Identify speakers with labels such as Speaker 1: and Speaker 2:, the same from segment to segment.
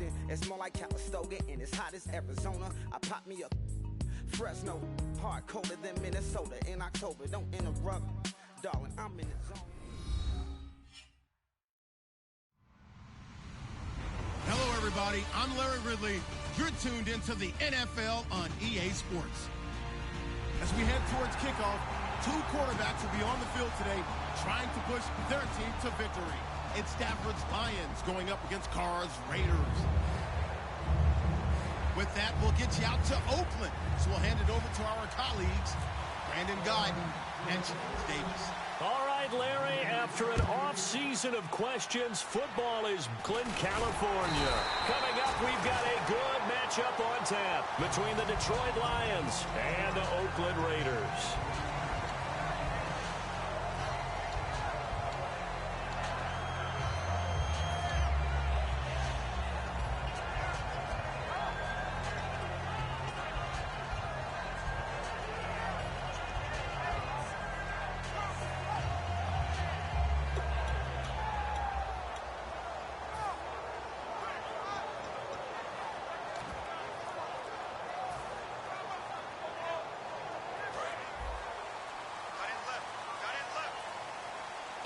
Speaker 1: Houston, it's more like Calistoga, and it's hot as Arizona. I pop me up Fresno, hard colder than Minnesota in October. Don't interrupt, darling, I'm in the zone.
Speaker 2: Hello, everybody. I'm Larry Ridley. You're tuned into the NFL on EA Sports.
Speaker 3: As we head towards kickoff, two quarterbacks will be on the field today trying to push their team to victory. It's Stafford's Lions going up against Carr's Raiders. With that, we'll get you out to Oakland. So we'll hand it over to our colleagues, Brandon Guyton and Charles Davis.
Speaker 4: All right, Larry, after an off-season of questions, football is Oakland, California. Coming up, we've got a good matchup on tap between the Detroit Lions and the Oakland Raiders.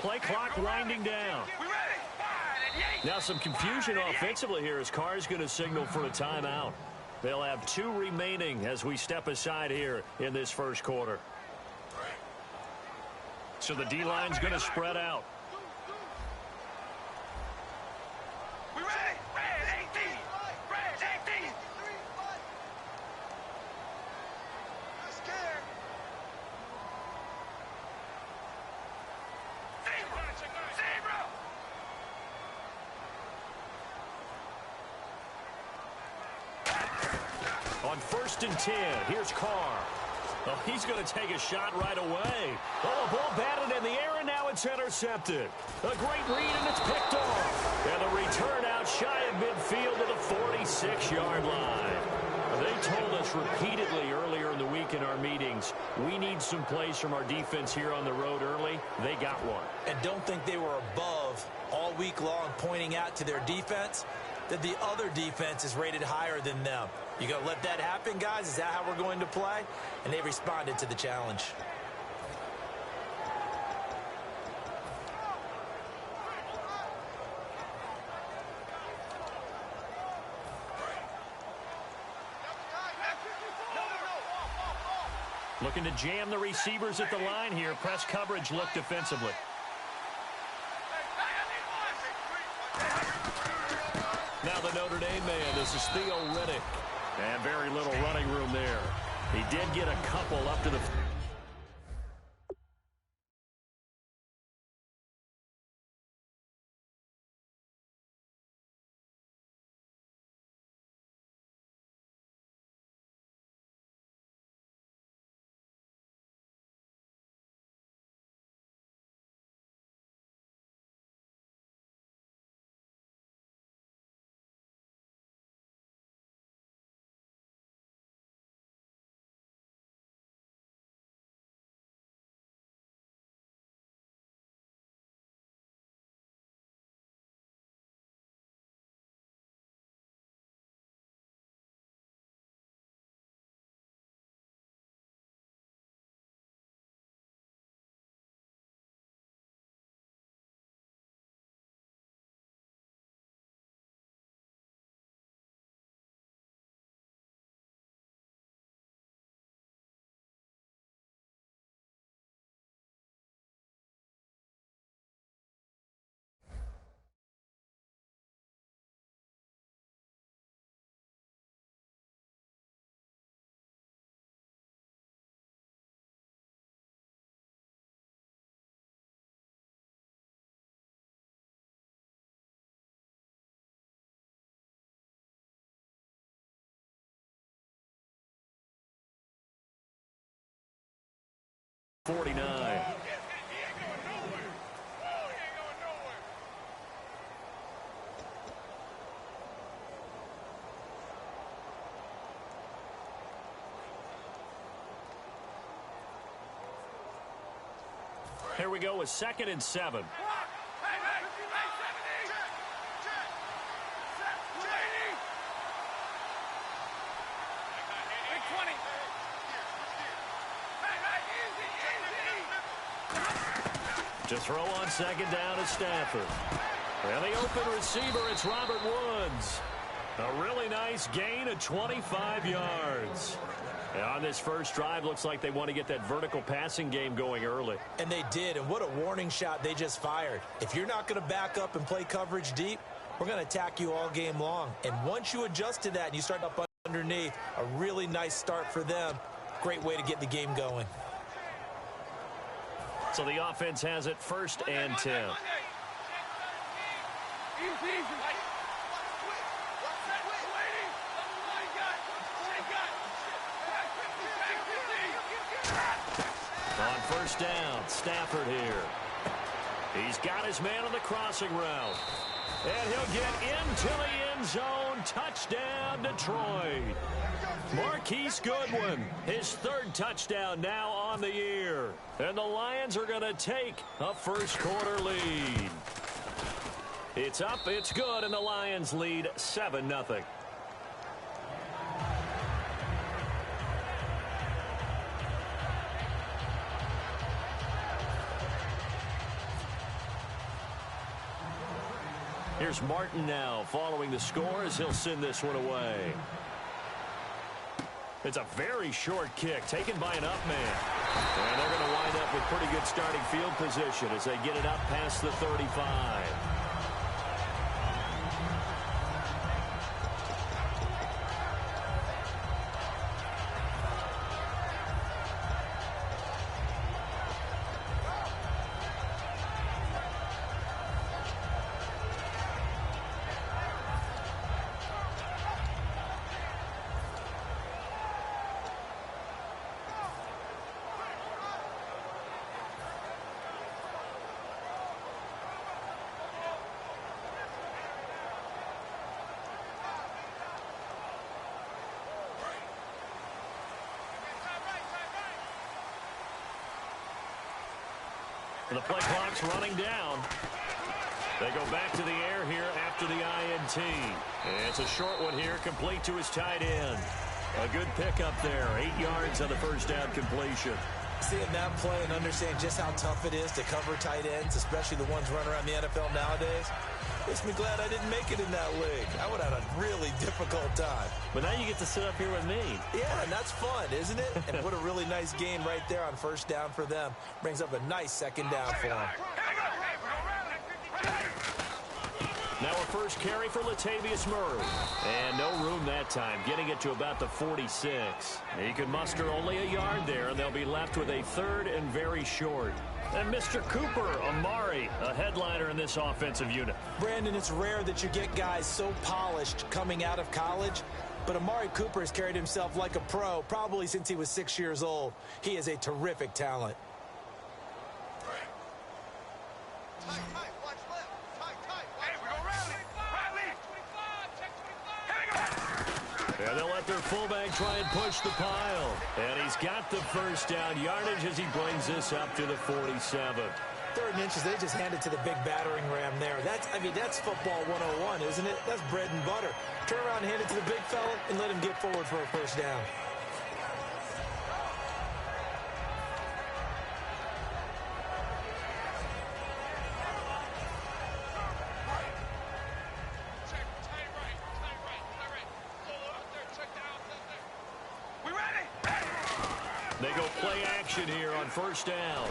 Speaker 4: Play clock winding down. Now some confusion offensively here as Carr's going to signal for a timeout. They'll have 2 remaining as we step aside here in this first quarter. So the D-line's going to spread out. On 1st and 10, here's Carr. Oh, he's going to take a shot right away. Oh, ball batted in the air, and now it's intercepted. A great read, and it's picked off. And a return out shy of midfield to the 46-yard line. They told us repeatedly earlier in the week in our meetings, we need some plays from our defense here on the road early. They got one.
Speaker 5: And don't think they were above all week long pointing out to their defense that the other defense is rated higher than them. You going to let that happen, guys? Is that how we're going to play? And they responded to the challenge.
Speaker 4: Looking to jam the receivers at the line here. Press coverage look defensively. Now the Notre Dame man, this is Theo Riddick. And very little running room there. He did get a couple up to the... Here we go with 2nd and 7. To throw on second down is Stafford. And the open receiver, it's Robert Woods. A really nice gain of 25 yards. And on this first drive, looks like they want to get that vertical passing game going early.
Speaker 5: And they did, and what a warning shot they just fired. If you're not going to back up and play coverage deep, we're going to attack you all game long. And once you adjust to that and you start up underneath, a really nice start for them. Great way to get the game going.
Speaker 4: So the offense has it 1st and 10. On first down, Stafford here. He's got his man on the crossing route. And he'll get into the end zone. Touchdown, Detroit. Marquise Goodwin, his 3rd touchdown now on the year. And the Lions are going to take a first-quarter lead. It's up, it's good, and the Lions lead 7-0. Here's Martin now following the score as he'll send this one away. It's a very short kick taken by an up man. And they're going to wind up with pretty good starting field position as they get it up past the 35. The play clock's running down. They go back to the air here after the INT. And it's a short one here, complete to his tight end. A good pickup there, 8 yards on the first down completion.
Speaker 5: Seeing that play and understanding just how tough it is to cover tight ends, especially the ones running around the NFL nowadays, makes me glad I didn't make it in that league. I would have had a really difficult time.
Speaker 4: But now you get to sit up here with me.
Speaker 5: Yeah, and that's fun, isn't it? And what a really nice gain right there on first down for them. Brings up a nice second down for them.
Speaker 4: Now a first carry for Latavius Murray. And no room that time, getting it to about the 46. He can muster only a yard there, and they'll be left with a 3rd and very short. And Mr. Cooper, Amari, a headliner in this offensive unit.
Speaker 5: Brandon, it's rare that you get guys so polished coming out of college, but Amari Cooper has carried himself like a pro probably since he was 6 years old. He is a terrific talent.
Speaker 4: And they'll let their fullback try and push the pile. And he's got the first down yardage as he brings this up to the 47.
Speaker 5: 3rd inches, they just handed to the big battering ram there. That's football 101, isn't it? That's bread and butter. Turn around and hand it to the big fella and let him get forward for a first down.
Speaker 4: They go play action here on first down.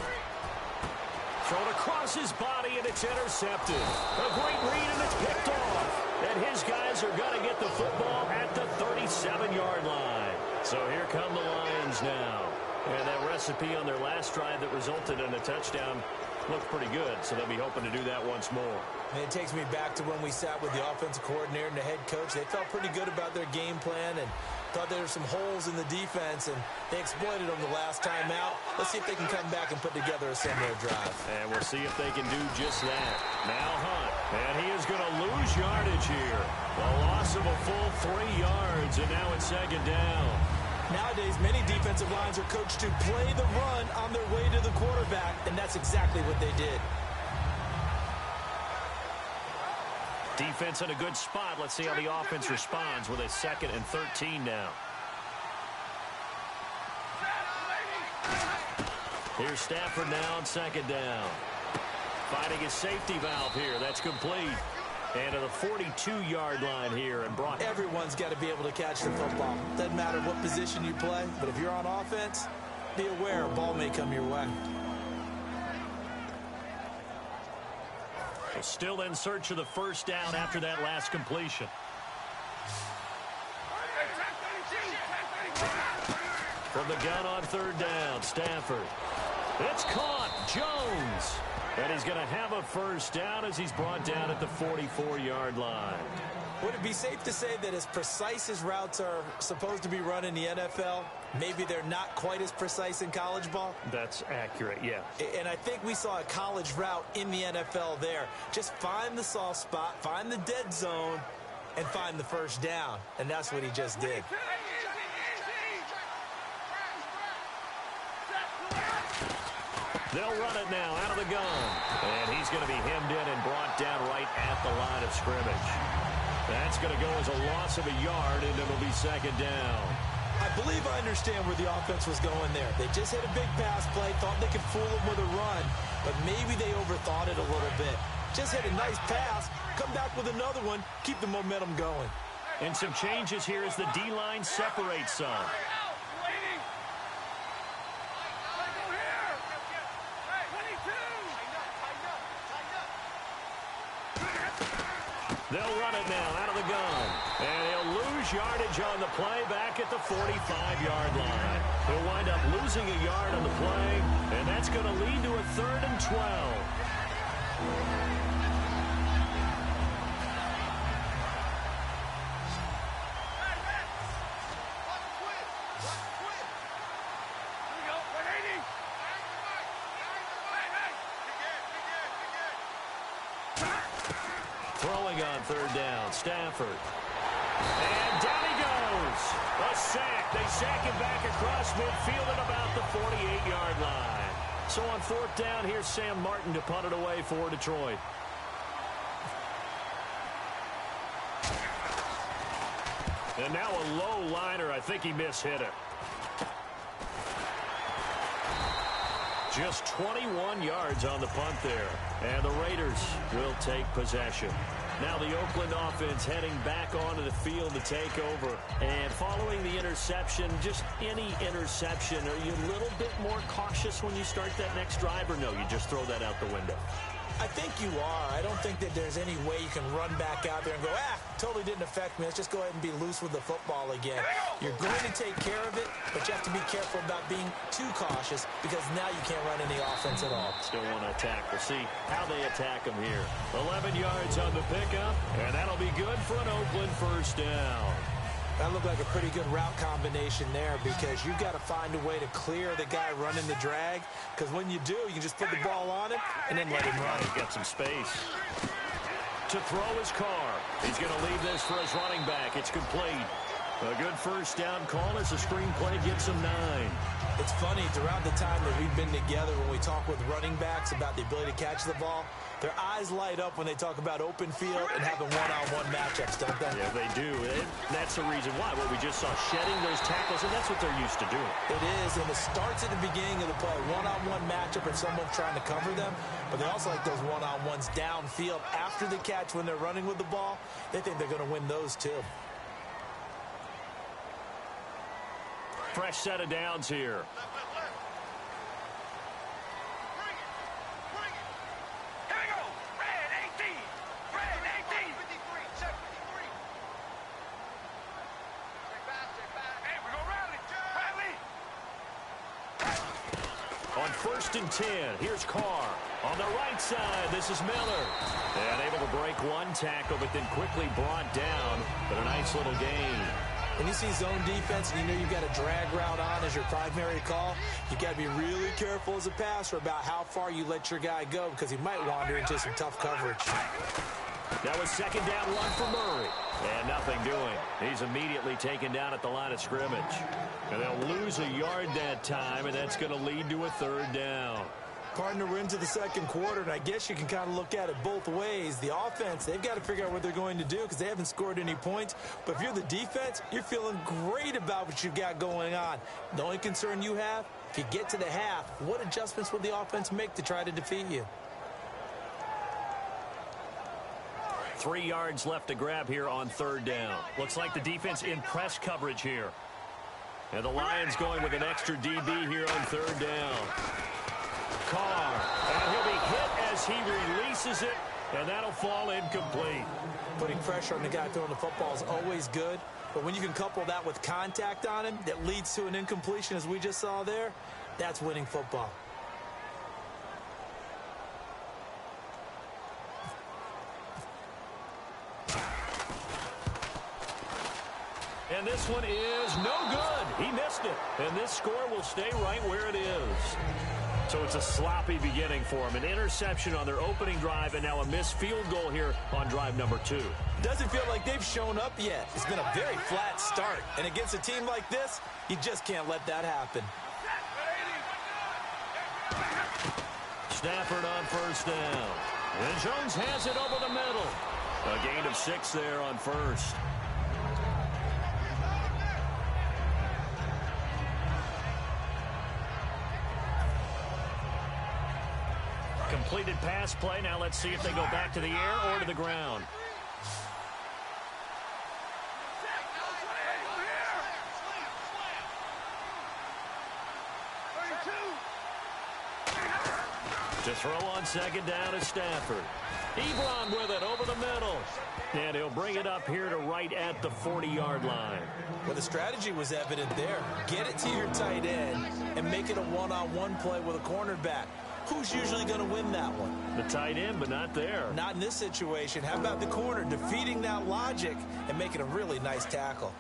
Speaker 4: Thrown across his body, and it's intercepted. A great read, and it's picked off. And his guys are going to get the football at the 37-yard line. So here come the Lions now. And that recipe on their last drive that resulted in a touchdown looked pretty good, so they'll be hoping to do that once more.
Speaker 5: And it takes me back to when we sat with the offensive coordinator and the head coach. They felt pretty good about their game plan and thought there were some holes in the defense, and they exploited them the last time out. Let's see if they can come back and put together a similar drive.
Speaker 4: And we'll see if they can do just that. Now Hunt, and he is going to lose yardage here. A loss of a full 3 yards, and now it's second down.
Speaker 5: Nowadays, many defensive lines are coached to play the run on their way to the quarterback, and that's exactly what they did.
Speaker 4: Defense in a good spot. Let's see how the offense responds with a 2nd and 13 now. Here's Stafford now on second down. finding his safety valve here. That's complete. And to the 42-yard line here and brought.
Speaker 5: Everyone's got to be able to catch the football. Doesn't matter what position you play, but if you're on offense, be aware a ball may come your way.
Speaker 4: Still in search of the first down after that last completion. From the gun on third down, Stafford. It's caught. Jones. And he's going to have a first down as he's brought down at the 44-yard line.
Speaker 5: Would it be safe to say that as precise as routes are supposed to be run in the NFL, maybe they're not quite as precise in college ball?
Speaker 4: That's accurate, yeah.
Speaker 5: And I think we saw a college route in the NFL there. Just find the soft spot, find the dead zone, and find the first down. And that's what he just did.
Speaker 4: They'll run it now out of the gun. And he's going to be hemmed in and brought down right at the line of scrimmage. That's going to go as a loss of a yard, and it'll be second down.
Speaker 5: I believe I understand where the offense was going there. They just hit a big pass play, thought they could fool them with a run, but maybe they overthought it a little bit. Just hit a nice pass, come back with another one, keep the momentum going.
Speaker 4: And some changes here as the D-line separates some. They'll run it now out of the gun. And he'll lose yardage on the play back at the 45-yard line. He'll wind up losing a yard on the play, and that's going to lead to a 3rd and 12. Throwing on third down, Stafford. And down he goes. A sack. They sack him back across midfield at about the 48-yard line. So on 4th down, here's Sam Martin to punt it away for Detroit. And now a low liner. I think he mishit it. Just 21 yards on the punt there. And the Raiders will take possession. Now the Oakland offense heading back onto the field to take over. And following the interception, just any interception, are you a little bit more cautious when you start that next drive, or no, you just throw that out the window?
Speaker 5: I think you are. I don't think that there's any way you can run back out there and go, totally didn't affect me. Let's just go ahead and be loose with the football again. You're going to take care of it, but you have to be careful about being too cautious because now you can't run any offense at all.
Speaker 4: Still want to attack. We'll see how they attack him here. 11 yards on the pickup, and that'll be good for an Oakland first down.
Speaker 5: That looked like a pretty good route combination there because you've got to find a way to clear the guy running the drag, because when you do, you can just put the ball on him and then let him run.
Speaker 4: He's got some space to throw his car. He's going to leave this for his running back. It's complete. A good first down call as the screenplay gets him 9.
Speaker 5: It's funny, throughout the time that we've been together, when we talk with running backs about the ability to catch the ball, their eyes light up when they talk about open field and having one-on-one matchups, don't they?
Speaker 4: Yeah, they do. That's the reason why. Well, we just saw shedding those tackles, and that's what they're used to doing.
Speaker 5: It is, and it starts at the beginning of the play. One-on-one matchup if someone's trying to cover them, but they also like those one-on-ones downfield after the catch when they're running with the ball. They think they're going to win those, too.
Speaker 4: Fresh set of downs here. On 1st and 10, here's Carr. On the right side, this is Miller. And able to break one tackle, but then quickly brought down. But a nice little gain.
Speaker 5: When you see zone defense and you know you've got a drag route on as your primary call, you've got to be really careful as a passer about how far you let your guy go because he might wander into some tough coverage.
Speaker 4: That was second down run for Murray. And nothing doing. He's immediately taken down at the line of scrimmage. And they'll lose a yard that time, and that's going to lead to a 3rd down.
Speaker 5: Partner, we're into the second quarter, and I guess you can kind of look at it both ways. The offense, they've got to figure out what they're going to do because they haven't scored any points. But if you're the defense, you're feeling great about what you've got going on. The only concern you have, if you get to the half, what adjustments will the offense make to try to defeat you?
Speaker 4: 3 yards left to grab here on 3rd down. Looks like the defense in press coverage here. And the Lions going with an extra DB here on 3rd down. Carr, and he'll be hit as he releases it, and that'll fall incomplete.
Speaker 5: Putting pressure on the guy throwing the football is always good, but when you can couple that with contact on him that leads to an incompletion, as we just saw there, that's winning football.
Speaker 4: And this one is no good. He missed it. And this score will stay right where it is. So it's a sloppy beginning for him. An interception on their opening drive, and now a missed field goal here on drive number 2.
Speaker 5: Doesn't feel like they've shown up yet. It's been a very flat start. And against a team like this, you just can't let that happen.
Speaker 4: Stafford on 1st down. And Jones has it over the middle. A gain of 6 there on 1st. Completed pass play. Now let's see if they go back to the air or to the ground. To throw on 2nd down is Stafford. Ebron with it over the middle. And he'll bring it up here to right at the 40-yard line.
Speaker 5: Well, the strategy was evident there. Get it to your tight end and make it a one-on-one play with a cornerback. Who's usually going to win that one?
Speaker 4: The tight end, but not there.
Speaker 5: Not in this situation. How about the corner defeating that logic and making a really nice tackle?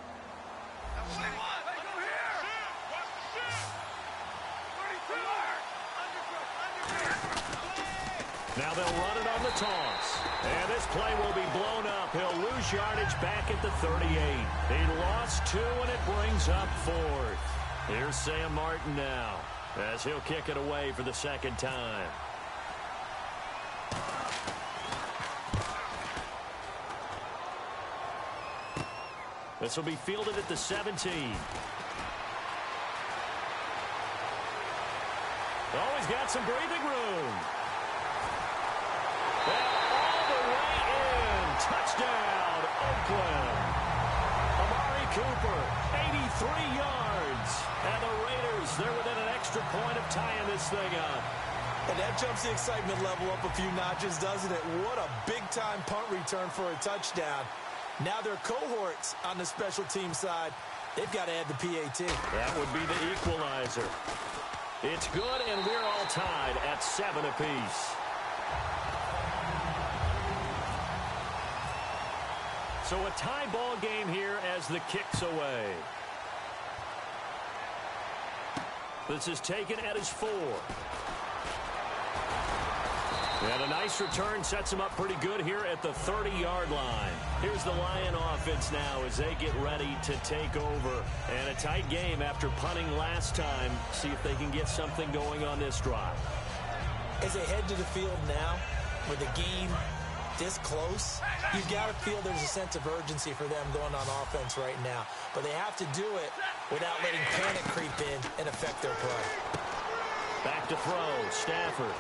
Speaker 4: Now they'll run it on the toss. And this play will be blown up. He'll lose yardage back at the 38. He lost 2, and it brings up 4th. Here's Sam Martin now, as he'll kick it away for the 2nd time. This will be fielded at the 17. Oh, he's got some breathing room. And all the way in. Touchdown, Oakland. Amari Cooper, 83 yards. And the Raiders, they're within an extra point of tying this thing up.
Speaker 5: And that jumps the excitement level up a few notches, doesn't it? What a big-time punt return for a touchdown. Now their cohorts on the special team side, they've got to add the PAT.
Speaker 4: That would be the equalizer. It's good, and we're all tied at 7 apiece. So a tie ball game here as the kick's away. This is taken at his 4. And a nice return sets him up pretty good here at the 30-yard line. Here's the Lion offense now as they get ready to take over. And a tight game after punting last time. See if they can get something going on this drive.
Speaker 5: As they head to the field now, with the game this close, you've got to feel there's a sense of urgency for them going on offense right now. But they have to do it without letting panic creep in and affect their play.
Speaker 4: Back to throw, Stafford.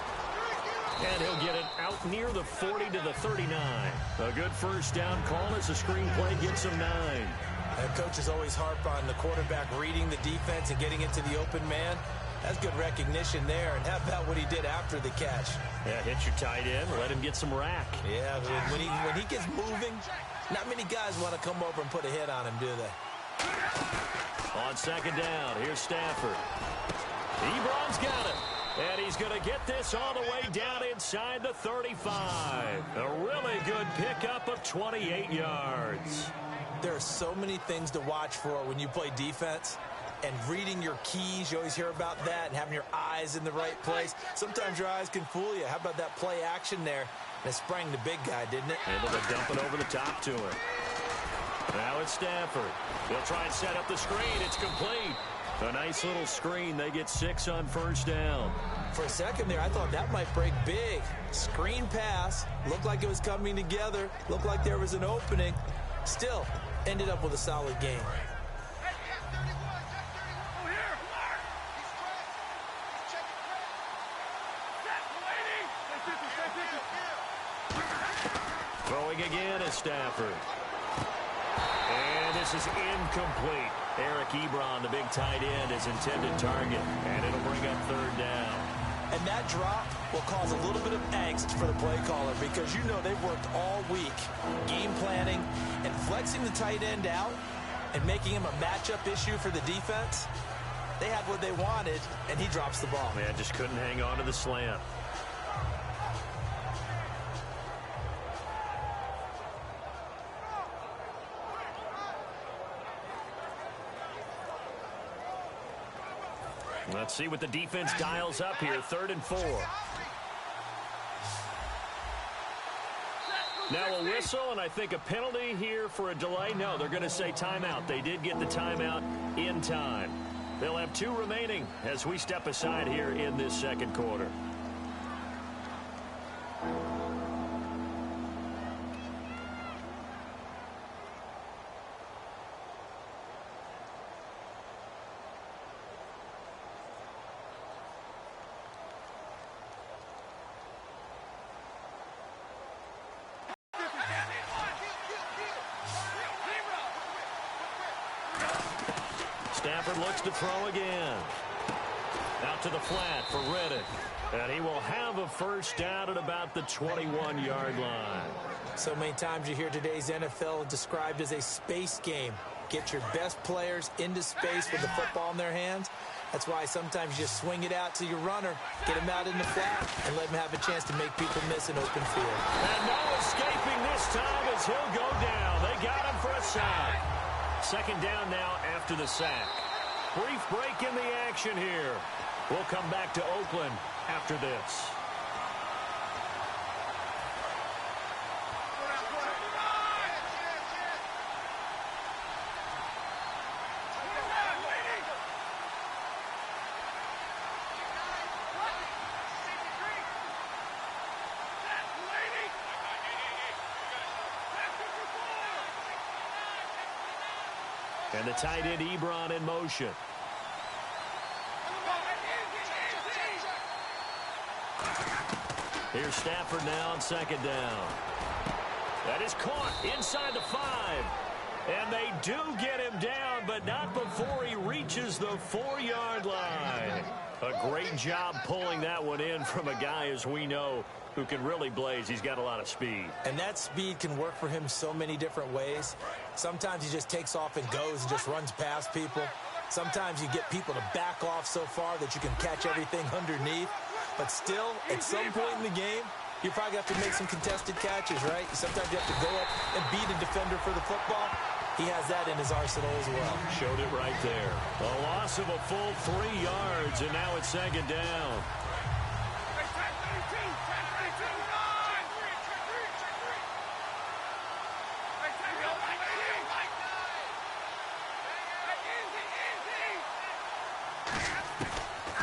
Speaker 4: And he'll get it out near the 40 to the 39. A good 1st down call as the screenplay gets him 9.
Speaker 5: And coaches always harp on the quarterback reading the defense and getting into the open man. That's good recognition there. And how about what he did after the catch?
Speaker 4: Yeah, hit your tight end, let him get some rack.
Speaker 5: Yeah, when he gets moving, not many guys want to come over and put a hit on him, do they?
Speaker 4: On 2nd down, here's Stafford. Ebron's got it. And he's going to get this all the way down inside the 35. A really good pickup of 28 yards.
Speaker 5: There are so many things to watch for when you play defense. And reading your keys, you always hear about that, and having your eyes in the right place. Sometimes your eyes can fool you. How about that play action there? That sprang the big guy, didn't it?
Speaker 4: Able to dump it over the top to him. Now it's Stafford. They'll try and set up the screen. It's complete. A nice little screen. They get 6 on 1st down.
Speaker 5: For a second there, I thought that might break big. Screen pass. Looked like it was coming together. Looked like there was an opening. Still, ended up with a solid game.
Speaker 4: Throwing again is Stafford. And this is incomplete. Eric Ebron, the big tight end, is intended target. And it'll bring up third down.
Speaker 5: And that drop will cause a little bit of angst for the play caller because you know they've worked all week game planning and flexing the tight end out and making him a matchup issue for the defense. They had what they wanted, and he drops the ball.
Speaker 4: Man, just couldn't hang on to the slant. Let's see what the defense dials up here. 3rd and 4. Now a whistle, and I think a penalty here for a delay. No, they're going to say timeout. They did get the timeout in time. They'll have 2 remaining as we step aside here in this second quarter. Stafford looks to throw again. Out to the flat for Reddick. And he will have a first down at about the 21-yard line.
Speaker 5: So many times you hear today's NFL described as a space game. Get your best players into space with the football in their hands. That's why sometimes you just swing it out to your runner, get him out in the flat, and let him have a chance to make people miss an open field.
Speaker 4: And no escaping this time as he'll go down. They got him for a sack. 2nd down now after the sack. Brief break in the action here. We'll come back to Oakland after this. And the tight end Ebron in motion. Here's Stafford now on 2nd down. That is caught inside the 5. And they do get him down, but not before he reaches the 4-yard line. A great job pulling that one in from a guy, as we know, who can really blaze. He's got a lot of speed.
Speaker 5: And that speed can work for him so many different ways. Sometimes he just takes off and goes and just runs past people. Sometimes you get people to back off so far that you can catch everything underneath. But still, at some point in the game, you probably have to make some contested catches, right? Sometimes you have to go up and beat a defender for the football. He has that in his arsenal as well.
Speaker 4: Showed it right there. A loss of a full 3 yards, and now it's 2nd down.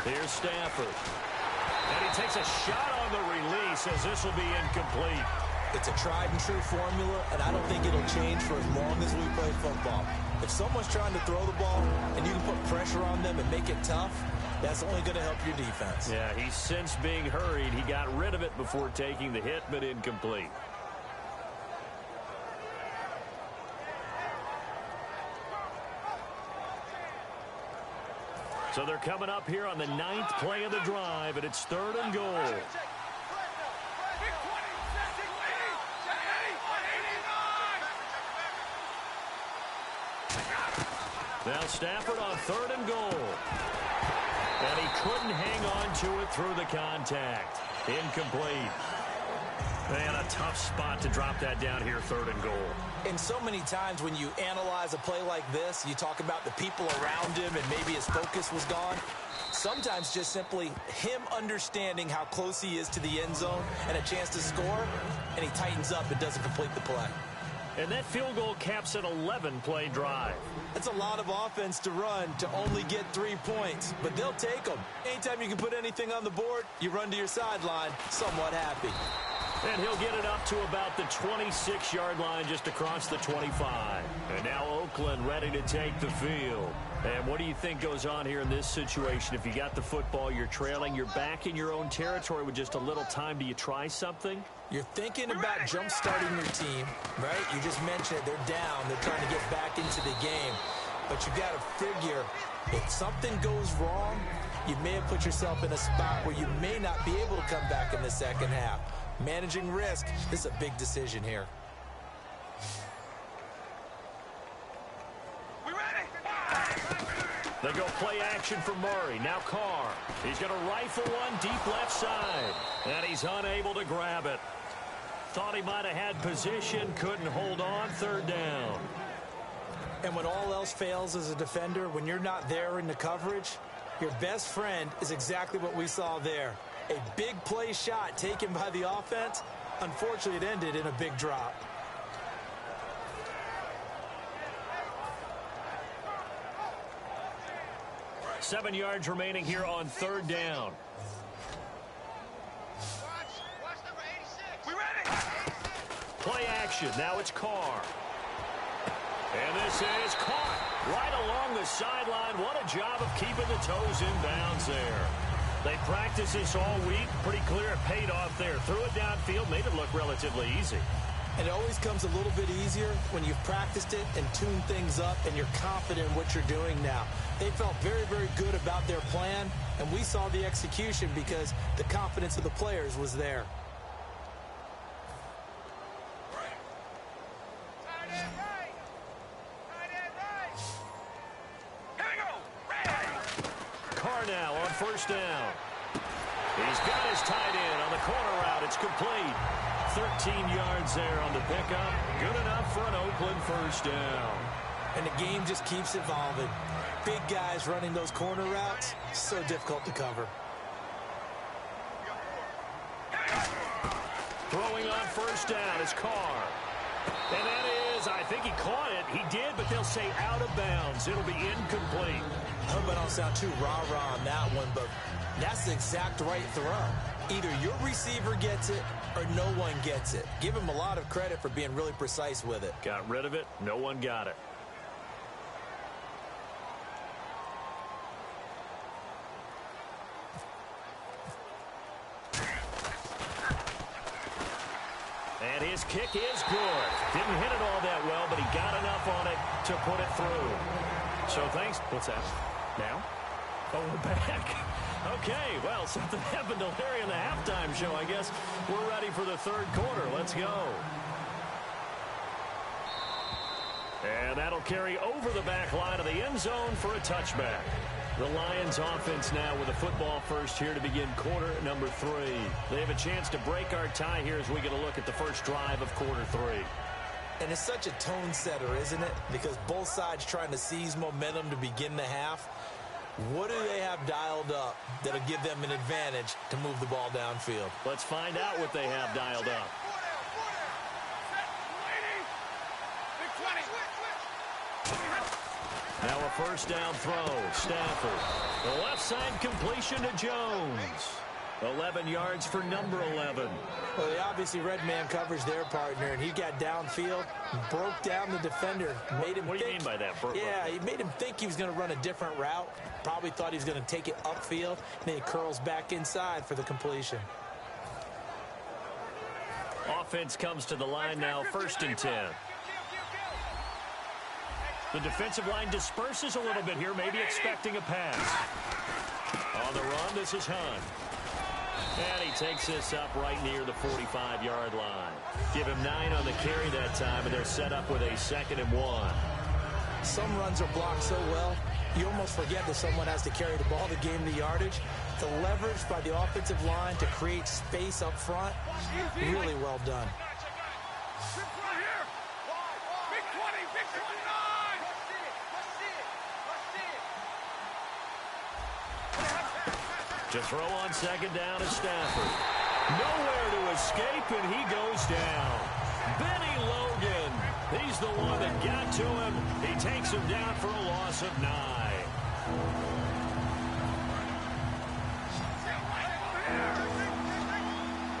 Speaker 4: Here's Stafford. And he takes a shot on the release as this will be incomplete.
Speaker 5: It's a tried and true formula, and I don't think it'll change for as long as we play football. If someone's trying to throw the ball and you can put pressure on them and make it tough, that's only going to help your defense.
Speaker 4: Yeah, he's since being hurried. He got rid of it before taking the hit, but incomplete. So they're coming up here on the 9th play of the drive, and it's 3rd and goal. Now Stafford on 3rd and goal. And he couldn't hang on to it through the contact. Incomplete. Man, a tough spot to drop that down here, 3rd and goal.
Speaker 5: And so many times when you analyze a play like this, you talk about the people around him and maybe his focus was gone. Sometimes just simply him understanding how close he is to the end zone and a chance to score, and he tightens up and doesn't complete the play.
Speaker 4: And that field goal caps an 11-play drive.
Speaker 5: That's a lot of offense to run to only get 3 points, but they'll take them. Anytime you can put anything on the board, you run to your sideline somewhat happy.
Speaker 4: And he'll get it up to about the 26-yard line just across the 25. And now Oakland ready to take the field. And what do you think goes on here in this situation? If you got the football, you're trailing, you're back in your own territory with just a little time. Do you try something?
Speaker 5: You're thinking about jump-starting your team, right? You just mentioned it. They're down. They're trying to get back into the game. But you got to figure, if something goes wrong, you may have put yourself in a spot where you may not be able to come back in the second half. Managing risk, this is a big decision here.
Speaker 4: They go play action for Murray. Now Carr. He's going to rifle one deep left side. And he's unable to grab it. Thought he might have had position. Couldn't hold on. Third down.
Speaker 5: And when all else fails as a defender, when you're not there in the coverage, your best friend is exactly what we saw there. A big play shot taken by the offense. Unfortunately, it ended in a big drop.
Speaker 4: Seven yards remaining here on third down.
Speaker 6: Watch number 86. We ready?
Speaker 4: Play action. Now it's Carr. And this is caught right along the sideline. What a job of keeping the toes in bounds there. They practiced this all week. Pretty clear it paid off there. Threw it downfield, made it look relatively easy.
Speaker 5: And it always comes a little bit easier when you've practiced it and tuned things up and you're confident in what you're doing now. They felt very, very good about their plan, and we saw the execution because the confidence of the players was there.
Speaker 4: Carr now on first down. He's got his tight end on the corner route. It's complete. 13 yards there on the pickup. Good enough for an Oakland first down.
Speaker 5: And the game just keeps evolving. Big guys running those corner routes, so difficult to cover.
Speaker 4: Throwing on first down is Carr. And that is, I think he caught it. He did, but they'll say out of bounds. It'll be incomplete.
Speaker 5: I hope I don't sound too rah-rah on that one, but that's the exact right throw. Either your receiver gets it or no one gets it. Give him a lot of credit for being really precise with it.
Speaker 4: Got rid of it. No one got it. And his kick is good. Didn't hit it all that well, but he got enough on it to put it through. So thanks. What's that? Now? Oh, we're back. Okay, well, something happened to Larry in the halftime show. I guess we're ready for the third quarter. Let's go. And that'll carry over the back line of the end zone for a touchback. The Lions offense now with a football first here to begin quarter number 3. They have a chance to break our tie here as we get a look at the first drive of quarter 3.
Speaker 5: And it's such a tone setter, isn't it? Because both sides trying to seize momentum to begin the half. What do they have dialed up that'll give them an advantage to move the ball downfield?
Speaker 4: Let's find out what they have dialed up. Now a first down throw. Stafford. The left side completion to Jones. 11 yards for number 11.
Speaker 5: Well, they obviously read man coverage their partner, and he got downfield, broke down the defender, made him
Speaker 4: What do you mean by that?
Speaker 5: Yeah, he made him think he was going to run a different route. Probably thought he was going to take it upfield, and then he curls back inside for the completion.
Speaker 4: Offense comes to the line now, first and 10. The defensive line disperses a little bit here, maybe expecting a pass. On the run, this is Hunt. And he takes this up right near the 45-yard line. Give him 9 on the carry that time, and they're set up with a 2nd and 1.
Speaker 5: Some runs are blocked so well, you almost forget that someone has to carry the ball to gain the yardage. The leverage by the offensive line to create space up front, really well done.
Speaker 4: To throw on second down is Stafford. Nowhere to escape, and he goes down. Benny Logan. He's the one that got to him. He takes him down for a loss of 9.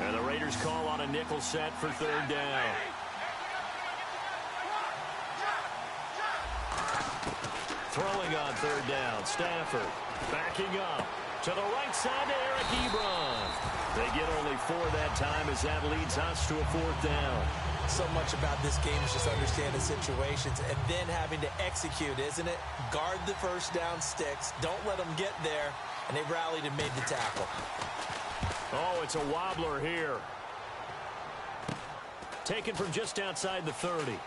Speaker 4: And the Raiders call on a nickel set for third down. Throwing on third down, Stafford backing up to the right side to Eric Ebron. They get only 4 that time as that leads us to a fourth down.
Speaker 5: So much about this game is just understanding situations and then having to execute, isn't it? Guard the first down sticks. Don't let them get there. And they rallied and made the tackle.
Speaker 4: Oh, it's a wobbler here. Taken from just outside the 30.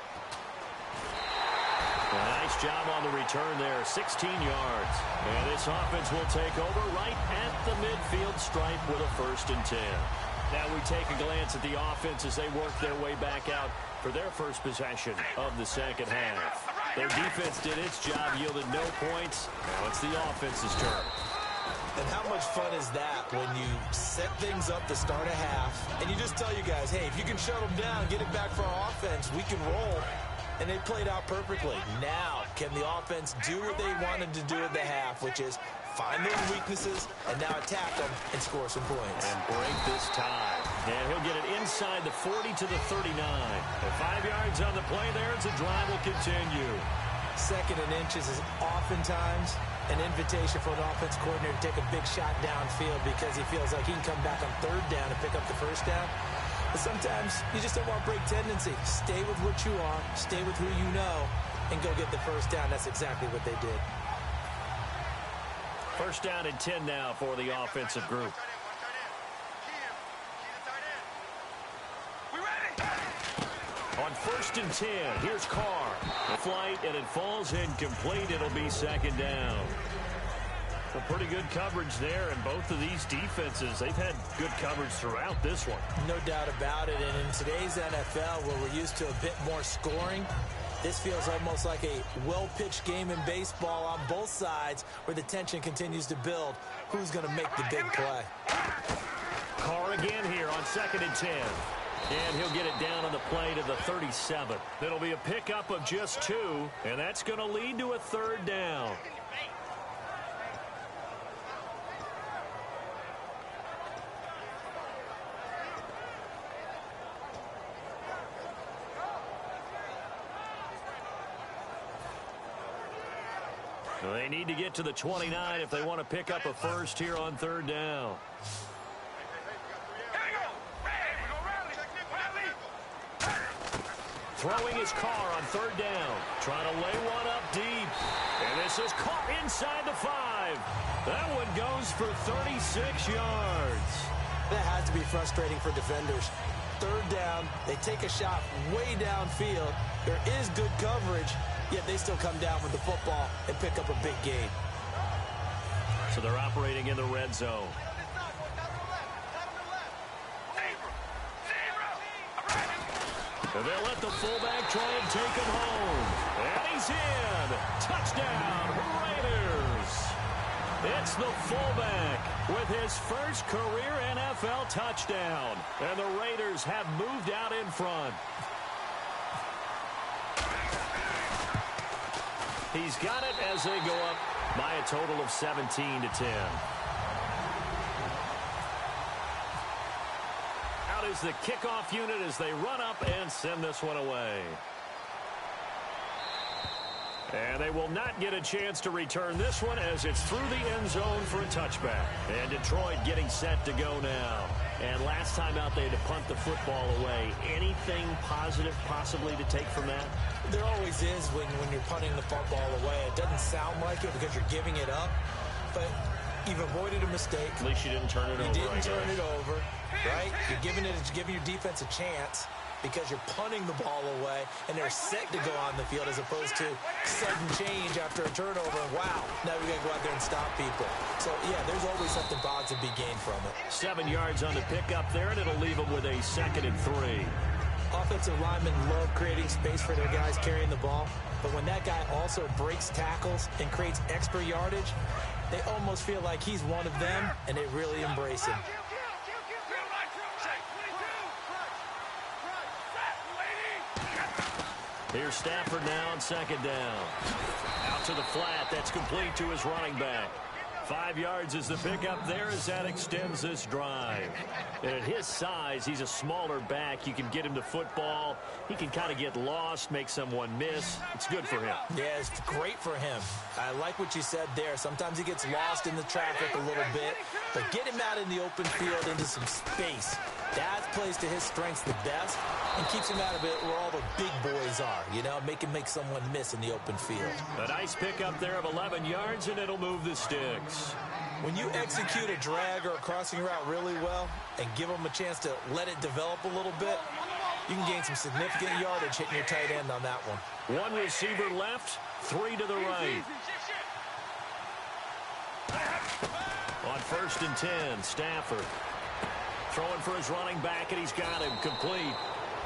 Speaker 4: Nice job on the return there, 16 yards. And this offense will take over right at the midfield stripe with a 1st and 10. Now we take a glance at the offense as they work their way back out for their first possession of the second half. Their defense did its job, yielded no points. Now it's the offense's turn.
Speaker 5: And how much fun is that when you set things up to start a half and you just tell you guys, hey, if you can shut them down, get it back for our offense, we can roll. And they played out perfectly. Now, can the offense do what they wanted to do at the half, which is find those weaknesses and now attack them and score some points.
Speaker 4: And break this tie. And he'll get it inside the 40 to the 39. And 5 yards on the play there as the drive will continue.
Speaker 5: 2nd and inches is oftentimes an invitation for an offense coordinator to take a big shot downfield because he feels like he can come back on 3rd down and pick up the 1st down. But sometimes you just don't want break tendency. Stay with what you are, stay with who you know, and go get the 1st down. That's exactly what they did.
Speaker 4: 1st down and 10 now for the offensive group. On 1st and 10, here's Carr. The flight, and it falls incomplete. It'll be 2nd down. Well, pretty good coverage there, and both of these defenses, they've had good coverage throughout this one.
Speaker 5: No doubt about it, and in today's NFL, where we're used to a bit more scoring, this feels almost like a well-pitched game in baseball on both sides where the tension continues to build. Who's going to make the big play?
Speaker 4: Carr again here on 2nd and 10. And he'll get it down on the play to the 37. It'll be a pickup of just 2, and that's going to lead to a 3rd down. They need to get to the 29 if they want to pick up a 1st here on 3rd down. Throwing his Carr on 3rd down. Trying to lay one up deep. And this is caught inside the 5. That one goes for 36 yards.
Speaker 5: That has to be frustrating for defenders. 3rd down, they take a shot way downfield. There is good coverage, yet they still come down with the football and pick up a big gain.
Speaker 4: So they're operating in the red zone. And they'll let the fullback try and take him home. And he's in. Touchdown, Raiders. It's the fullback with his first career NFL touchdown. And the Raiders have moved out in front. He's got it as they go up by a total of 17 to 10. Out is the kickoff unit as they run up and send this one away. And they will not get a chance to return this one as it's through the end zone for a touchback. And Detroit getting set to go now. And last time out they had to punt the football away. Anything positive possibly to take from that?
Speaker 5: There always is when you're punting the football away. It doesn't sound like it because you're giving it up, but you've avoided a mistake.
Speaker 4: At least you didn't turn it over.
Speaker 5: You didn't turn it over, right? You're giving your defense a chance because you're punting the ball away, and they're set to go on the field as opposed to sudden change after a turnover. Wow, now we got to go out there and stop people. So, yeah, there's always something positive to be gained from it.
Speaker 4: 7 yards on the pickup there, and it'll leave them with a 2nd and 3.
Speaker 5: Offensive linemen love creating space for their guys carrying the ball, but when that guy also breaks tackles and creates extra yardage, they almost feel like he's one of them, and they really embrace him.
Speaker 4: Here's Stafford now on 2nd down. Out to the flat. That's complete to his running back. 5 yards is the pickup there as that extends this drive. And at his size, he's a smaller back. You can get him to football. He can kind of get lost, make someone miss. It's good for him.
Speaker 5: Yeah, it's great for him. I like what you said there. Sometimes he gets lost in the traffic a little bit, but get him out in the open field into some space. That plays to his strengths the best and keeps him out of it where all the big boys are, you know, make someone miss in the open field.
Speaker 4: A nice pickup there of 11 yards, and it'll move the sticks.
Speaker 5: When you execute a drag or a crossing route really well and give them a chance to let it develop a little bit, you can gain some significant yardage hitting your tight end on that one.
Speaker 4: 1 receiver left, 3 to the right. On 1st and 10, Stafford throwing for his running back, and he's got him complete.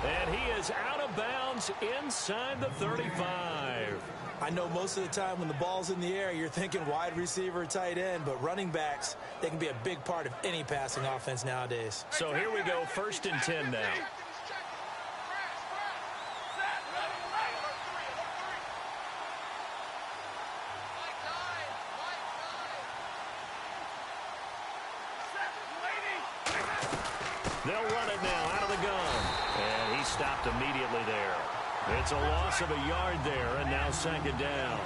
Speaker 4: And he is out of bounds inside the 35.
Speaker 5: I know most of the time when the ball's in the air, you're thinking wide receiver, tight end, but running backs, they can be a big part of any passing offense nowadays.
Speaker 4: So here we go, 1st and 10 now. They'll run it now out of the gun. And he stopped immediately there. It's a loss of a yard there, and now 2nd down.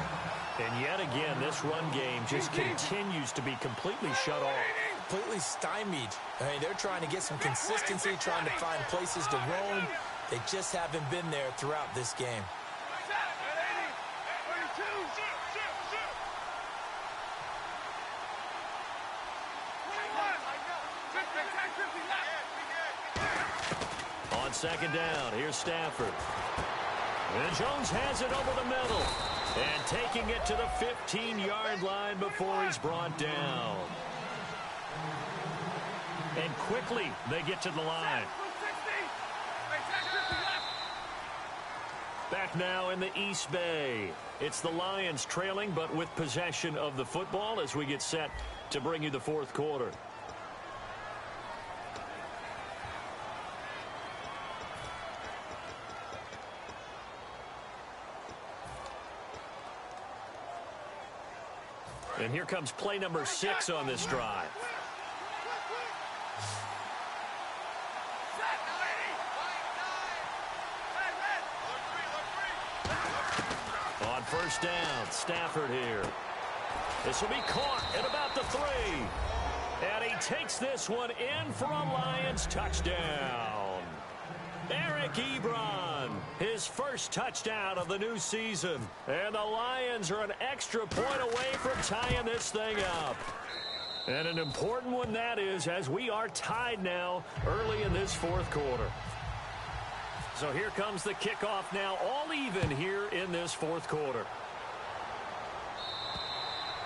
Speaker 4: And yet again, this run game just continues to be completely shut off.
Speaker 5: Completely stymied. I mean, they're trying to get some consistency, trying to find places to roam. They just haven't been there throughout this game.
Speaker 4: On 2nd down, here's Stafford. And Jones has it over the middle. And taking it to the 15-yard line before he's brought down. And quickly, they get to the line. Back now in the East Bay. It's the Lions trailing, but with possession of the football as we get set to bring you the 4th quarter. And here comes play number 6 on this drive. On 1st down, Stafford here. This will be caught at about the 3. And he takes this one in for a Lions touchdown. Eric Ebron, his first touchdown of the new season. And the Lions are an extra point away from tying this thing up. And an important one that is, as we are tied now early in this 4th quarter. So here comes the kickoff now, all even here in this 4th quarter.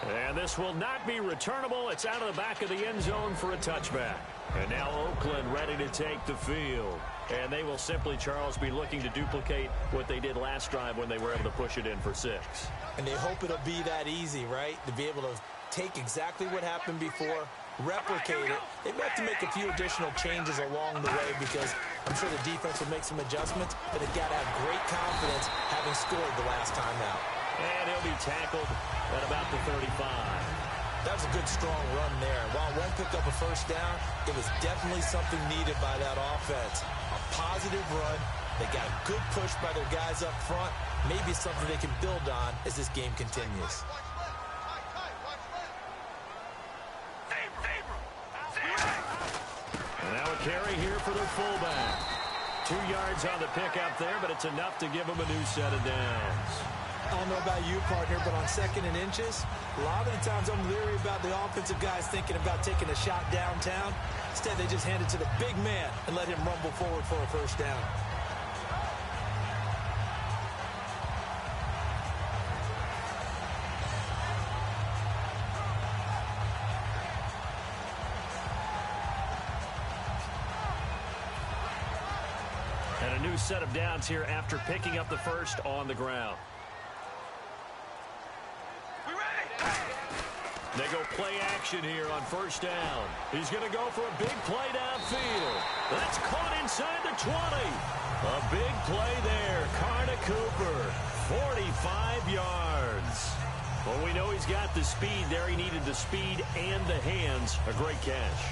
Speaker 4: And this will not be returnable. It's out of the back of the end zone for a touchback. And now Oakland ready to take the field. And they will simply, Charles, be looking to duplicate what they did last drive when they were able to push it in for 6.
Speaker 5: And they hope it'll be that easy, right? To be able to take exactly what happened before, replicate it. They may have to make a few additional changes along the way because I'm sure the defense will make some adjustments, but they've got to have great confidence having scored the last time out.
Speaker 4: And he'll be tackled at about the 35.
Speaker 5: That was a good, strong run there. While it won't pick up a 1st down, it was definitely something needed by that offense. A positive run. They got a good push by their guys up front. Maybe something they can build on as this game continues.
Speaker 4: And now a carry here for their fullback. 2 yards on the pickup there, but it's enough to give them a new set of downs.
Speaker 5: I don't know about you, partner, but on 2nd and inches, a lot of the times I'm leery about the offensive guys thinking about taking a shot downtown. Instead, they just hand it to the big man and let him rumble forward for a 1st down.
Speaker 4: And a new set of downs here after picking up the 1st on the ground. They go play action here on 1st down. He's going to go for a big play downfield. That's caught inside the 20. A big play there. Carter Cooper, 45 yards. Well, we know he's got the speed there. He needed the speed and the hands. A great catch.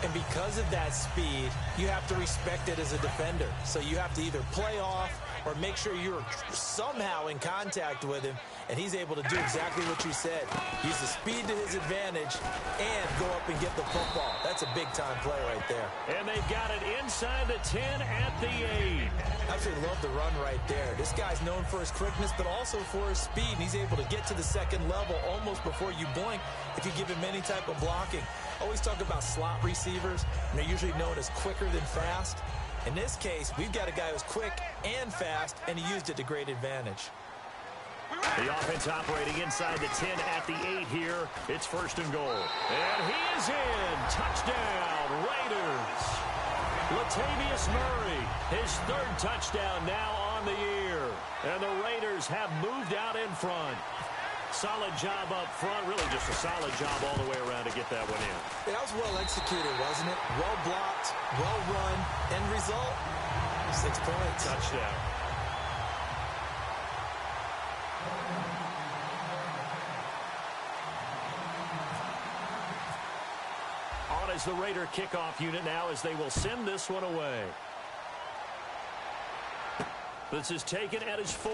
Speaker 5: And because of that speed, you have to respect it as a defender. So you have to either play off or make sure you're somehow in contact with him, and he's able to do exactly what you said. Use the speed to his advantage and go up and get the football. That's a big-time play right there.
Speaker 4: And they've got it inside the 10 at the 8.
Speaker 5: Absolutely love the run right there. This guy's known for his quickness, but also for his speed. And he's able to get to the second level almost before you blink if you give him any type of blocking. Always talk about slot receivers, and they're usually known as quicker than fast. In this case, we've got a guy who's quick and fast, and he used it to great advantage.
Speaker 4: The offense operating inside the 10 at the 8 here. It's 1st and goal. And he is in. Touchdown, Raiders. Latavius Murray, his 3rd touchdown now on the year. And the Raiders have moved out in front. Solid job up front. Really just a solid job all the way around to get that one in.
Speaker 5: That was well executed, wasn't it? Well blocked, well run. End result, 6 points.
Speaker 4: Touchdown. On is the Raider kickoff unit now as they will send this one away. This is taken at his 4.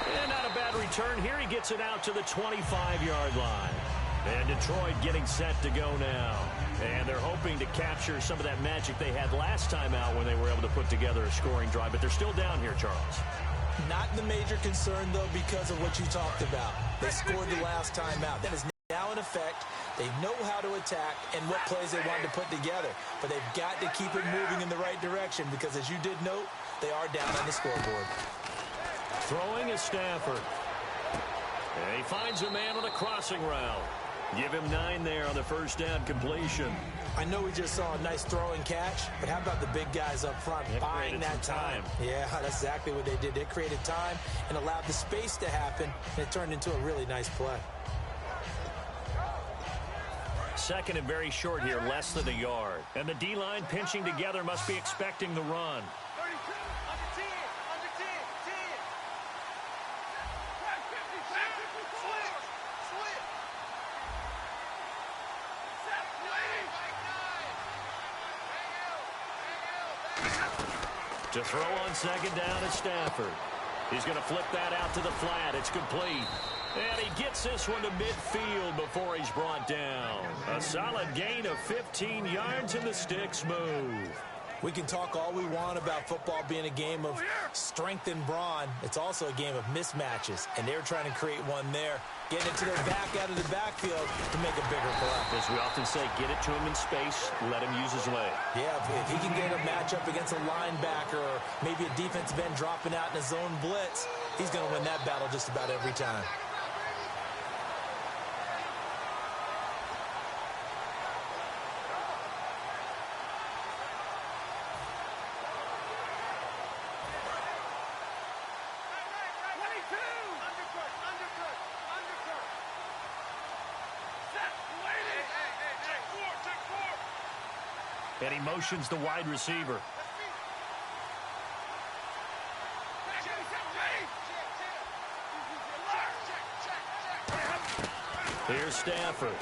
Speaker 4: And not a bad return here. He gets it out to the 25-yard line. And Detroit getting set to go now. And they're hoping to capture some of that magic they had last time out when they were able to put together a scoring drive. But they're still down here, Charles.
Speaker 5: Not the major concern, though, because of what you talked about. They scored the last time out. That is now in effect. They know how to attack and what plays they want to put together. But they've got to keep it moving in the right direction because, as you did note, they are down on the scoreboard.
Speaker 4: Throwing is Stafford. And he finds a man on a crossing route. Give him 9 there on the 1st down completion.
Speaker 5: I know we just saw a nice throw and catch, but how about the big guys up front buying that time? Yeah, that's exactly what they did. They created time and allowed the space to happen, and it turned into a really nice play.
Speaker 4: 2nd and very short here, less than a yard. And the D-line pinching together must be expecting the run. To throw on 2nd down is Stafford. He's going to flip that out to the flat. It's complete. And he gets this one to midfield before he's brought down. A solid gain of 15 yards and the sticks move.
Speaker 5: We can talk all we want about football being a game of strength and brawn. It's also a game of mismatches, and they're trying to create one there, getting it to their back out of the backfield to make a bigger play.
Speaker 4: As we often say, get it to him in space, let him use his leg.
Speaker 5: Yeah, if he can get a matchup against a linebacker or maybe a defensive end dropping out in a zone blitz, he's going to win that battle just about every time.
Speaker 4: And he motions the wide receiver. Here's Stafford.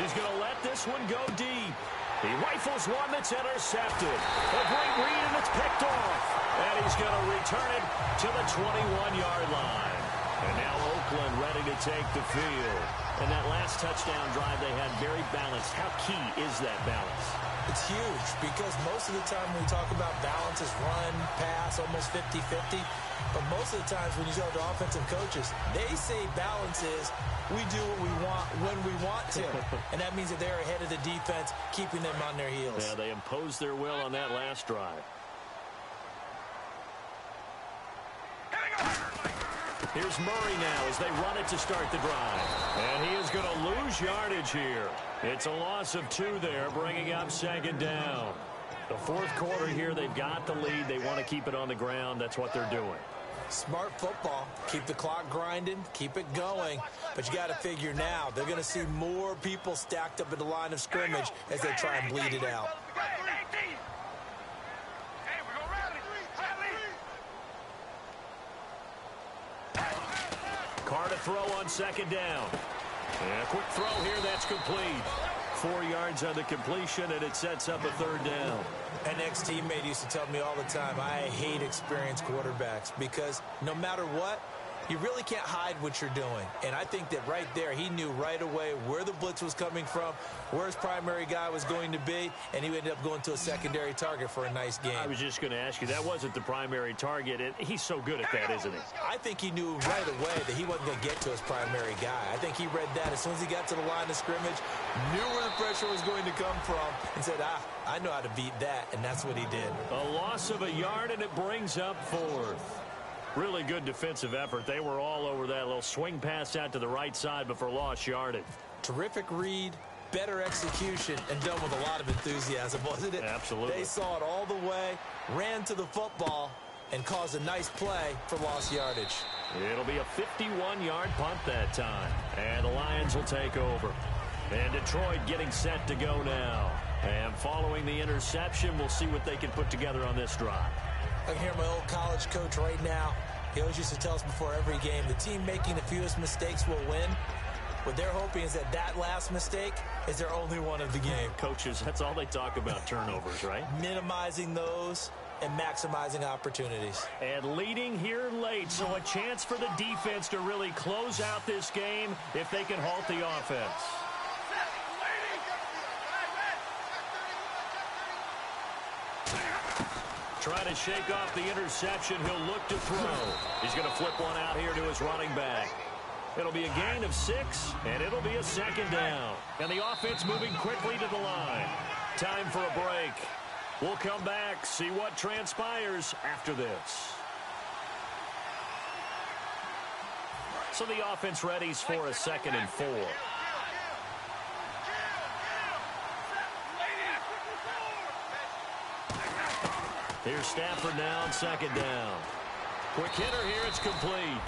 Speaker 4: He's going to let this one go deep. He rifles one that's intercepted. A great read, and it's picked off. And he's going to return it to the 21-yard line. And now Oakland ready to take the field. And that last touchdown drive they had very balanced. How key is that balance?
Speaker 5: It's huge because most of the time when we talk about balance is run, pass, almost 50-50. But most of the times when you talk to offensive coaches, they say balance is we do what we want when we want to. And that means that they're ahead of the defense, keeping them on their heels.
Speaker 4: Yeah, they imposed their will on that last drive. Here's Murray now as they run it to start the drive. And he is going to lose yardage here. It's a loss of 2 there, bringing up 2nd down. The 4th quarter here, they've got the lead. They want to keep it on the ground. That's what they're doing.
Speaker 5: Smart football. Keep the clock grinding. Keep it going. But you got to figure now, they're going to see more people stacked up at the line of scrimmage as they try and bleed it out.
Speaker 4: to throw on second down. And a quick throw here, that's complete. 4 yards on the completion, and it sets up a third down.
Speaker 5: An ex-teammate used to tell me all the time, I hate experienced quarterbacks because no matter what, you really can't hide what you're doing. And I think that right there, he knew right away where the blitz was coming from, where his primary guy was going to be, and he ended up going to a secondary target for a nice game.
Speaker 4: I was just going to ask you, that wasn't the primary target. He's so good at that, isn't he?
Speaker 5: I think he knew right away that he wasn't going to get to his primary guy. I think he read that as soon as he got to the line of scrimmage, knew where the pressure was going to come from, and said, I know how to beat that, and that's what he did.
Speaker 4: A loss of a yard, and it brings up fourth. Really good defensive effort. They were all over that little swing pass out to the right side, but for lost yardage.
Speaker 5: Terrific read, better execution, and done with a lot of enthusiasm, wasn't it?
Speaker 4: Absolutely.
Speaker 5: They saw it all the way, ran to the football, and caused a nice play for lost yardage.
Speaker 4: It'll be a 51-yard punt that time, and the Lions will take over. And Detroit getting set to go now. And following the interception, we'll see what they can put together on this drive.
Speaker 5: I can hear my old college coach right now. He always used to tell us before every game, the team making the fewest mistakes will win. What they're hoping is that that last mistake is their only one of the game.
Speaker 4: Coaches, that's all they talk about, turnovers, right?
Speaker 5: Minimizing those and maximizing opportunities.
Speaker 4: And leading here late, so a chance for the defense to really close out this game if they can halt the offense. Trying to shake off the interception. He'll look to throw. He's going to flip one out here to his running back. It'll be a gain of 6, and it'll be a second down. And the offense moving quickly to the line. Time for a break. We'll come back, see what transpires after this. So the offense readies for a 2nd and 4. Here's Stafford now on 2nd down. Quick hitter here, it's complete.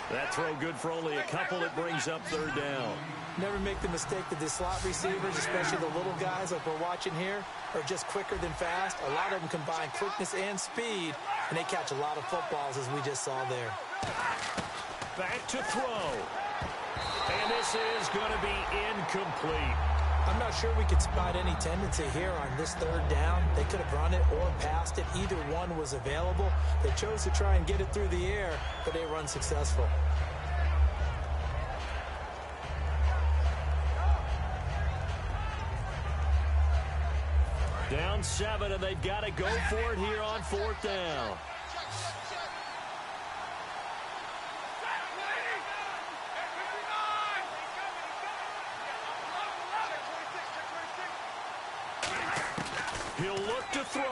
Speaker 4: That throw good for only a couple. It brings up 3rd down.
Speaker 5: Never make the mistake that the slot receivers, especially the little guys like we're watching here, are just quicker than fast. A lot of them combine quickness and speed, and they catch a lot of footballs, as we just saw there.
Speaker 4: Back to throw. And this is going to be incomplete.
Speaker 5: I'm not sure we could spot any tendency here on this 3rd down. They could have run it or passed it. Either one was available. They chose to try and get it through the air, but they were unsuccessful.
Speaker 4: Down 7, and they've got to go for it here on 4th down. He'll look to throw.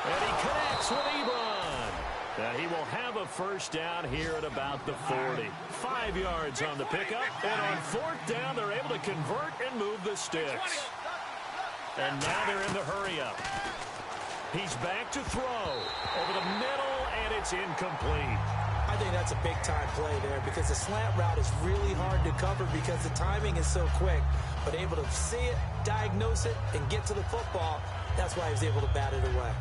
Speaker 4: And he connects with Ebron. And he will have a 1st down here at about the 40. 5 yards on the pickup. And on 4th down, they're able to convert and move the sticks. And now they're in the hurry-up. He's back to throw. Over the middle, and it's incomplete.
Speaker 5: I think that's a big-time play there because the slant route is really hard to cover because the timing is so quick. But able to see it, diagnose it, and get to the football, that's why he was able to bat it away.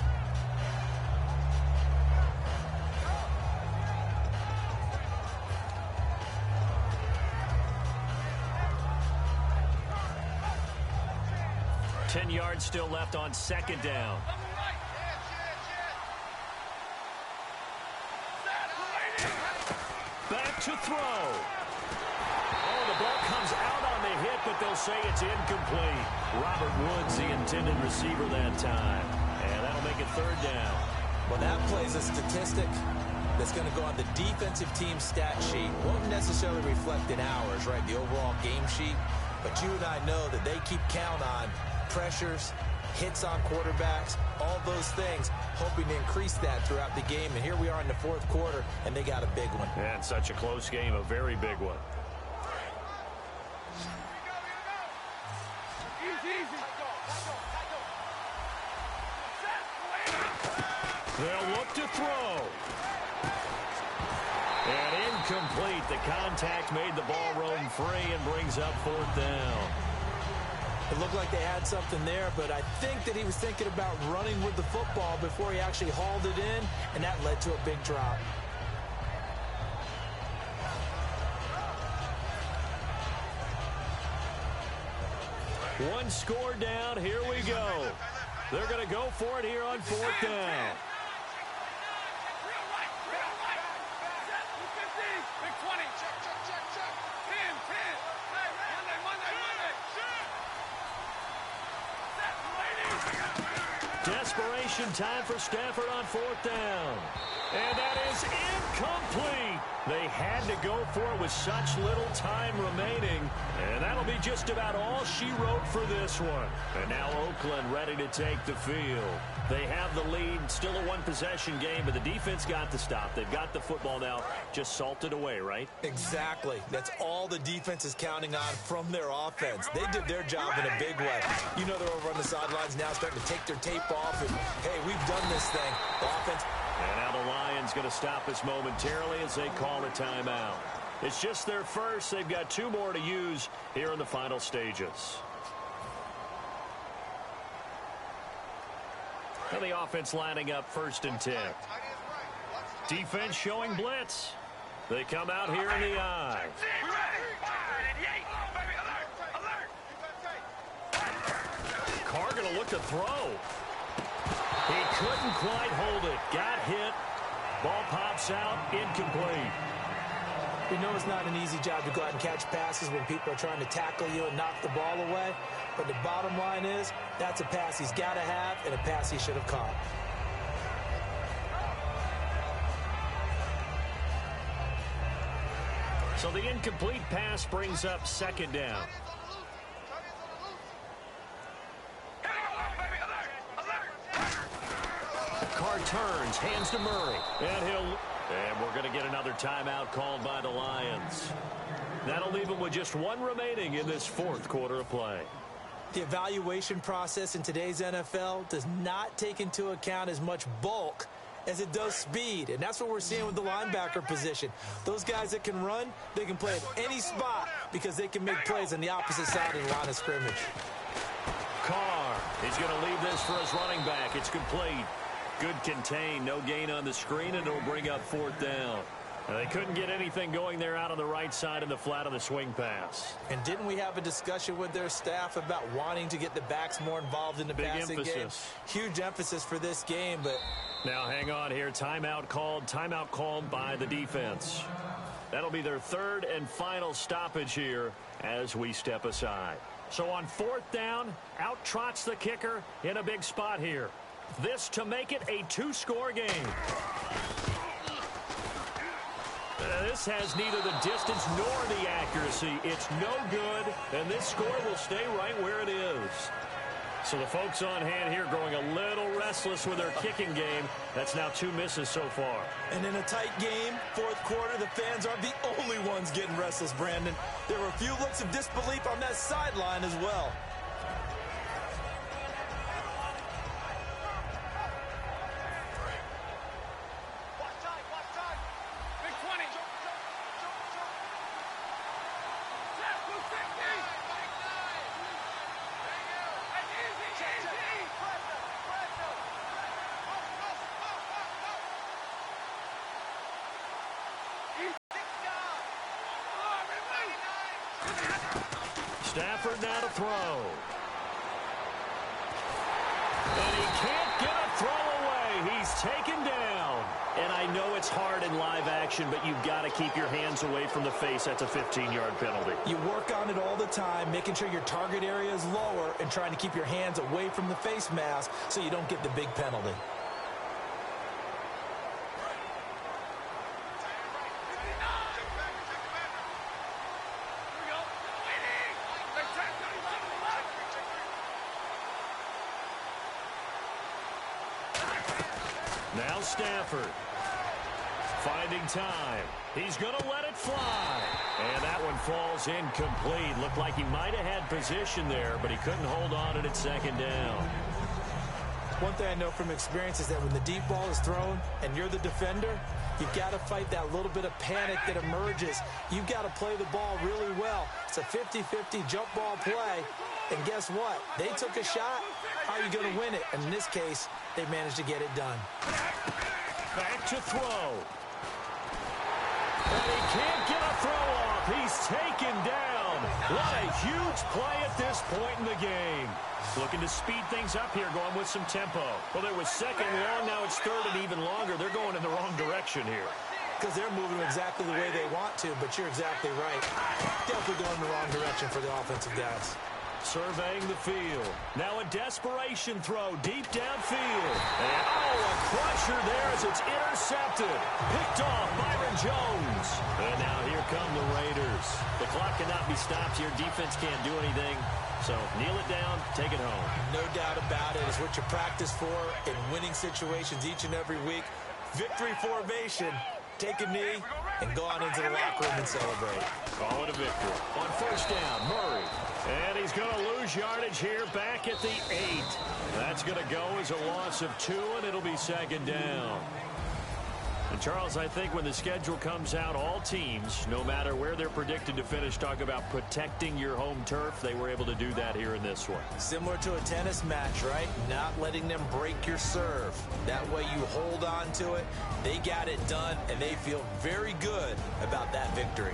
Speaker 4: Ten yards still left on 2nd down. Back to throw. Oh, the ball comes out on the hit, but they'll say it's incomplete. Robert Woods, the intended receiver that time. And that'll make it 3rd down.
Speaker 5: Well, that plays a statistic that's going to go on the defensive team stat sheet. Won't necessarily reflect in ours, right, the overall game sheet. But you and I know that they keep count on pressures, hits on quarterbacks, all those things, hoping to increase that throughout the game. And here we are in the 4th quarter, and they got a big one.
Speaker 4: And such a close game, a very big one. They'll look to throw. And incomplete. The contact made the ball roam free and brings up 4th down.
Speaker 5: It looked like they had something there, but I think that he was thinking about running with the football before he actually hauled it in, and that led to a big drop.
Speaker 4: One score down. Here we go. They're going to go for it here on fourth down. Desperation time for Stafford on fourth down. And that is incomplete. They had to go for it with such little time remaining. And that'll be just about all she wrote for this one. And now Oakland ready to take the field. They have the lead, still a one-possession game, but the defense got the stop. They've got the football now, just salted away, right?
Speaker 5: Exactly. That's all the defense is counting on from their offense. They did their job in a big way. You know they're over on the sidelines now starting to take their tape off. And, hey, we've done this thing. The offense.
Speaker 4: And now the Lions going to stop us momentarily as they call a timeout. It's just their first. They've got 2 more to use here in the final stages. And the offense lining up 1st and 10. Defense showing blitz. They come out here in the eye. Carr going to look to throw. He couldn't quite hold it. Got hit. Ball pops out. Incomplete.
Speaker 5: We know it's not an easy job to go out and catch passes when people are trying to tackle you and knock the ball away. But the bottom line is that's a pass he's got to have and a pass he should have caught.
Speaker 4: So the incomplete pass brings up 2nd down. Carr turns, hands to Murray. And we're going to get another timeout called by the Lions. That'll leave them with just 1 remaining in this 4th quarter of play.
Speaker 5: The evaluation process in today's NFL does not take into account as much bulk as it does speed. And that's what we're seeing with the linebacker position. Those guys that can run, they can play at any spot because they can make plays on the opposite side of the line of scrimmage.
Speaker 4: Carr, he's going to leave this for his running back. It's complete. Good contain, no gain on the screen, and it'll bring up 4th down. They couldn't get anything going there out on the right side in the flat of the swing pass.
Speaker 5: And didn't we have a discussion with their staff about wanting to get the backs more involved in the passing game? Huge emphasis for this game, but...
Speaker 4: Now hang on here. Timeout called by the defense. That'll be their 3rd and final stoppage here as we step aside. So on 4th down, out trots the kicker in a big spot here. This to make it a 2-score game. This has neither the distance nor the accuracy. It's no good, and this score will stay right where it is. So the folks on hand here growing a little restless with their kicking game. That's now 2 misses so far.
Speaker 5: And in a tight game, 4th quarter, the fans aren't the only ones getting restless, Brandon. There were a few looks of disbelief on that sideline as well.
Speaker 4: Stafford now to throw. And he can't get a throw away. He's taken down. And I know it's hard in live action, but you've got to keep your hands away from the face. That's a 15-yard penalty.
Speaker 5: You work on it all the time, making sure your target area is lower and trying to keep your hands away from the face mask so you don't get the big penalty.
Speaker 4: Now Stafford finding time. He's going to let it fly. And that one falls incomplete. Looked like he might have had position there, but he couldn't hold on at 2nd down.
Speaker 5: One thing I know from experience is that when the deep ball is thrown and you're the defender, you've got to fight that little bit of panic that emerges. You've got to play the ball really well. It's a 50-50 jump ball play. And guess what? They took a shot. How are you going to win it? And in this case, they managed to get it done.
Speaker 4: Back to throw. And he can't get a throw off. He's taken down What a huge play at this point in the game. Looking to speed things up here, going with some tempo. Well, there was second long, now it's third and even longer. They're going in the wrong direction here.
Speaker 5: Because they're moving exactly the way they want to, but you're exactly right. Definitely going in the wrong direction for the offensive guys.
Speaker 4: Surveying the field. Now a desperation throw deep downfield. And, a crusher there as it's intercepted. Picked off Byron Jones. And now here come the Raiders. The clock cannot be stopped here. Defense can't do anything. So kneel it down, take it home.
Speaker 5: No doubt about it. It's what you practice for in winning situations each and every week. Victory formation. Take a knee and go on into the locker room and celebrate.
Speaker 4: Call it a victory. On first down, Murray. And he's going to lose yardage here back at the 8. That's going to go as a loss of 2, and it'll be second down. And, Charles, I think when the schedule comes out, all teams, no matter where they're predicted to finish, talk about protecting your home turf. They were able to do that here in this one.
Speaker 5: Similar to a tennis match, right? Not letting them break your serve. That way you hold on to it. They got it done, and they feel very good about that victory.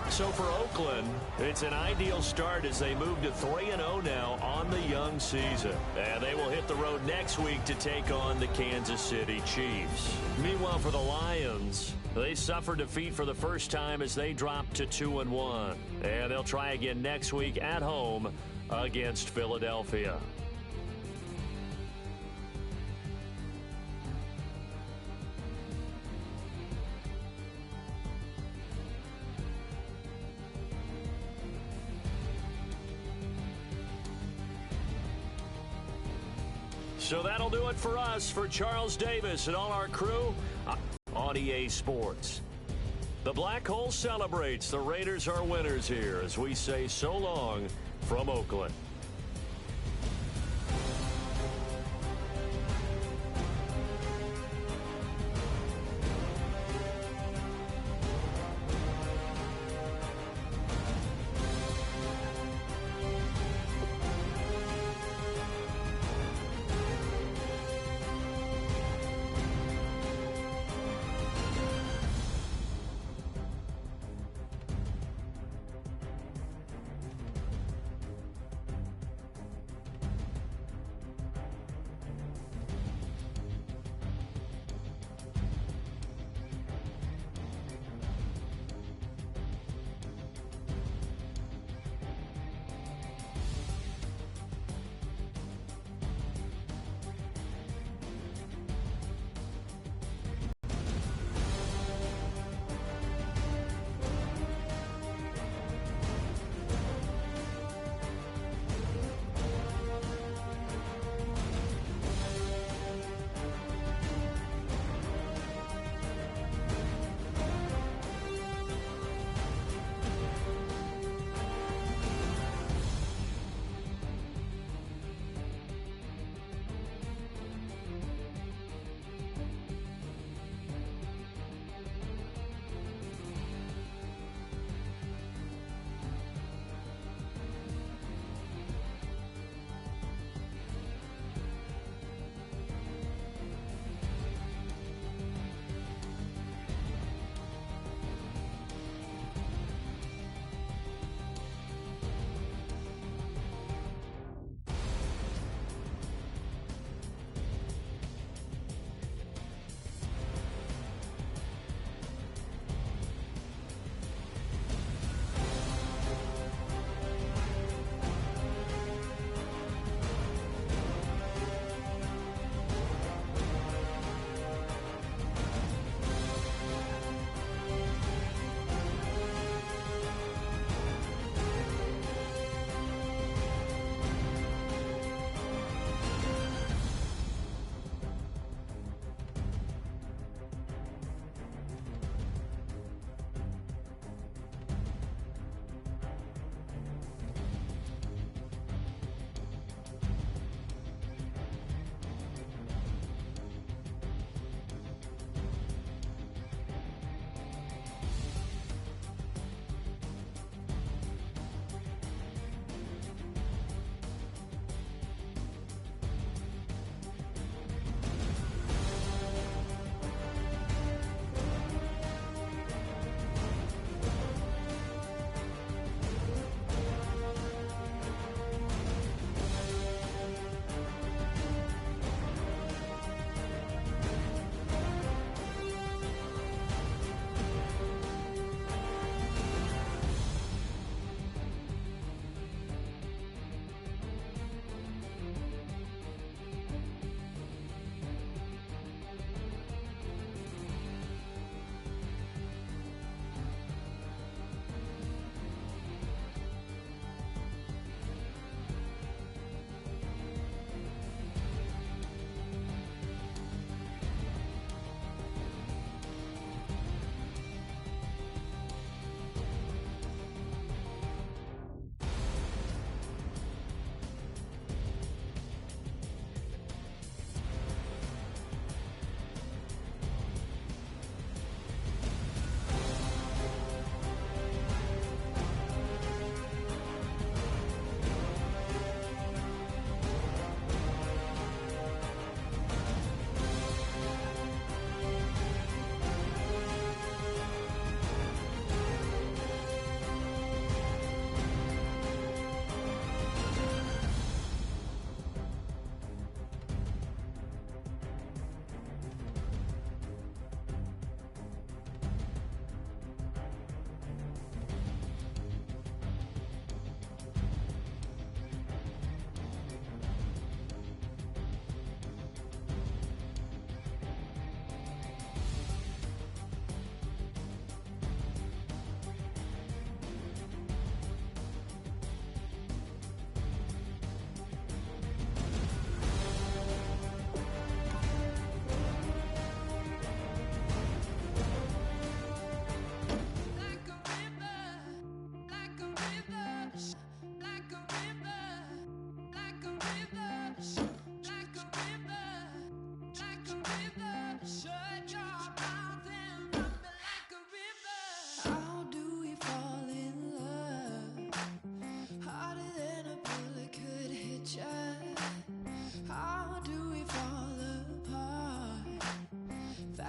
Speaker 4: So for Oakland, it's an ideal start as they move to 3-0 now on the young season. And they will hit the road next week to take on the Kansas City Chiefs. Meanwhile, for the Lions, they suffered defeat for the first time as they dropped to 2-1. And they'll try again next week at home against Philadelphia. So that'll do it for us, for Charles Davis and all our crew on EA Sports. The Black Hole celebrates. The Raiders are winners here as we say so long from Oakland.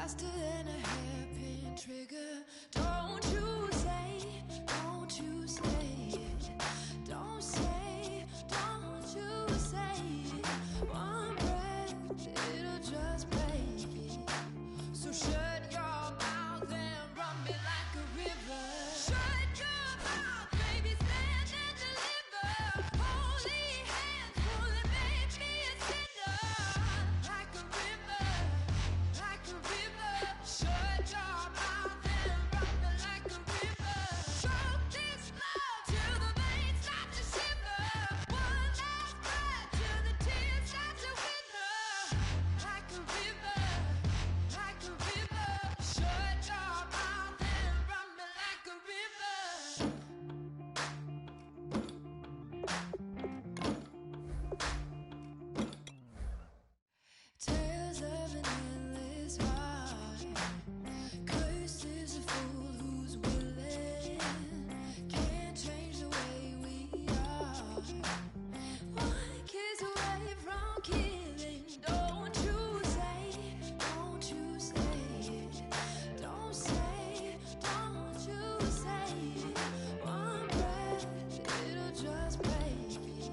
Speaker 7: faster than a hairpin trigger. Don't you say, don't you say it. Don't say, don't you say it. One breath, it'll just break it. So shut your mouth and run me like a river. Shut your mouth, baby, stand and deliver. Holy hands pulling, make me a sinner. Like a river, like a river. Shut your mouth and run me like a river. Choke this love till the veins start to shiver. One last breath till the tears start to wither. Like a river, like a river. Shut your mouth and run me like a river. Tales of an endless ride. Cursed is a fool who's willing. Can't change the way we are. One kiss away from killing. Don't you say it. Don't say, don't you say it. One breath, it'll just break it.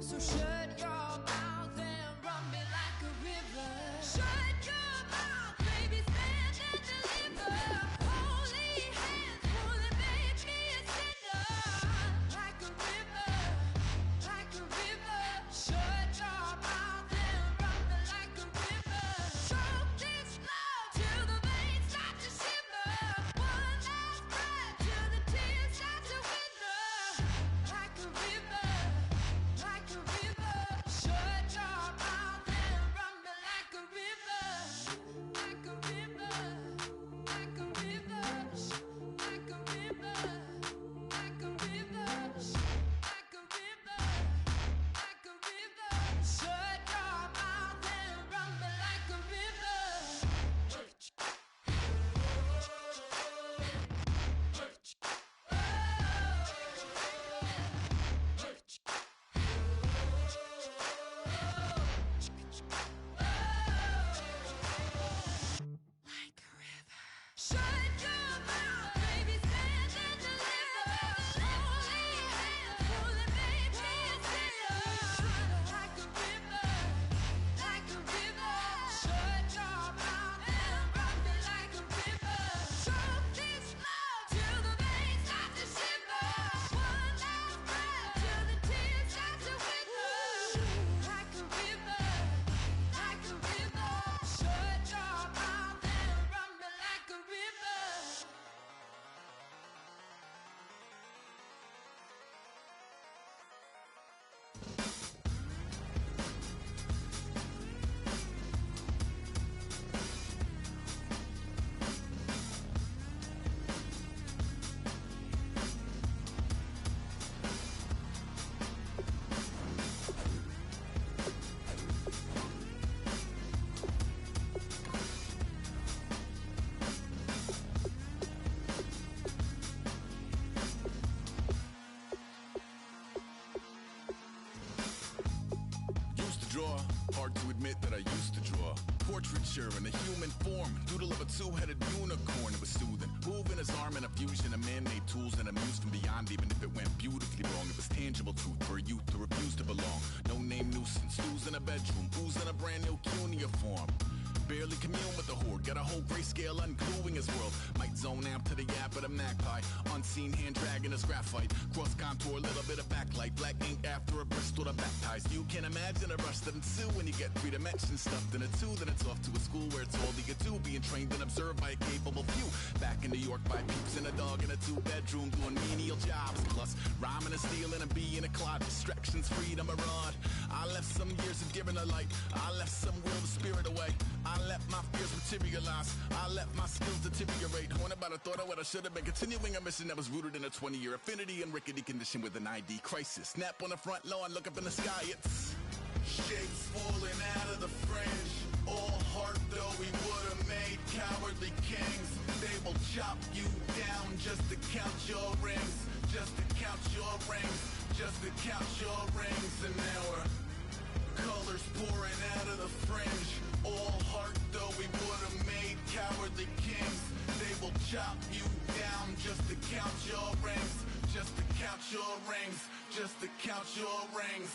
Speaker 7: So shut your mouth and run me like a river. Shut your mouth, baby, stand and deliver. Holy hands pulling, make me a sinner. Like a river, like a river. Shut your mouth and run me like a river. Choke this love till the veins start to shiver. One last breath till the tears start to wither. Like a river, like a river. Shut your mouth and run me like a river. Like a river, like a river. Like a river, like a river. Like a river, like a river. Shut your mouth and run me like a river. Like a river. Shut your mouth, baby, stand and deliver. Holy hands pulling, make me a sinner. Like a river, like a river. Shut your mouth and run me like a river. Choke this love till the veins start to shiver. One last breath till the tears start to wither. Like a river, like a river. Shut your mouth and run me like a river.
Speaker 8: Used to draw, hard to admit that I used to draw. Portraiture in a human form, doodle of a two-headed unicorn. It was soothing, moving his arm in a fusion of man-made tools and a muse from beyond. Even if it went beautifully wrong, it was tangible truth for a youth to refuse to belong. No name nuisance, losing a bedroom, oozing a brand new cuneiform. Barely commune with the horde, got a whole grayscale ungluing his world. Might zone amp to the yap of the magpie, unseen hand dragging his graphite. Cross contour, little bit of backlight, black ink after a Bristol to baptize. You can imagine a rush that ensue when you get three dimensions stuffed in a two. Then it's off to a school where it's all you get to, being trained and observed by a capable few. Back in New York by peeps and a dog in a two-bedroom doing menial jobs. Plus, rhyming and stealing and being a clod, distractions, freedom, a rod. I left some years of giving a light, I left some will the spirit away. I let my fears materialize, I let my skills deteriorate. When about a thought of what I should have been, continuing a mission that was rooted in a 20-year affinity and rickety condition with an ID crisis. Snap on the front lawn, look up in the sky, it's shapes falling out of the fringe. All heart though we would have made cowardly kings. They will chop you down just to count your rings, just to count your rings, just to count your rings. And now we're colors pouring out of the fringe. All heart though we would have made cowardly kings. They will chop you down just to count your rings. Just to count your rings. Just to count your rings.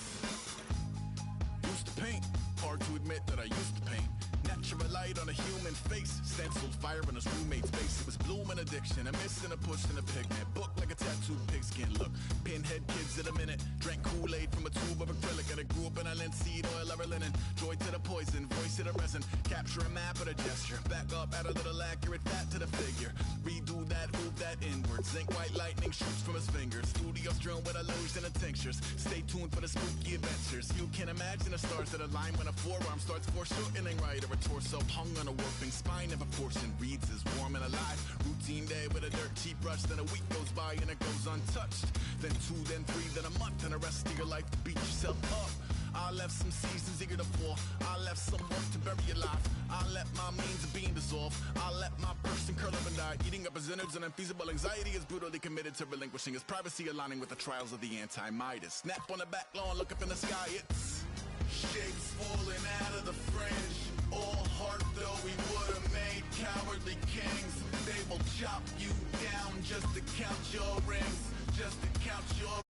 Speaker 8: Used to paint, hard to admit that I used to paint. Natural light on a human face, stenciled fire in his roommate's face. It was bloom and addiction, a miss and a push and a pigment. Book like a tattooed pigskin look. Pinhead kids in a minute. Drank Kool-Aid from a tube of acrylic. And I grew up in a linseed oil or linen. Joy to the poison, voice to the resin. Capture a map of a gesture. Back up, add a little accurate fat to the figure. Redo that, move that inward. Zinc white lightning shoots from his fingers. Studios drilled with illusion and tinctures. Stay tuned for the spooky adventures. You can imagine the stars that align when a forearm starts foreshortening right. Or a torso hung on a warping spine. If a portion reads as warm and alive. Routine day with a dirt cheap brush. Then a week goes by and it goes untouched. Then 2, then 3, then a month. And the rest of your life to beat yourself up. I left some seasons eager to fall. I left some work to bury your life. I let my means of being dissolve. I let my person curl up and die. Eating up his innards and unfeasible anxiety is brutally committed to relinquishing his privacy, aligning with the trials of the anti-Midas. Snap on the back lawn, look up in the sky, it's shapes falling out of the fringe. All heart though we would have made cowardly kings. They will chop you down just to count your rings. Just to count your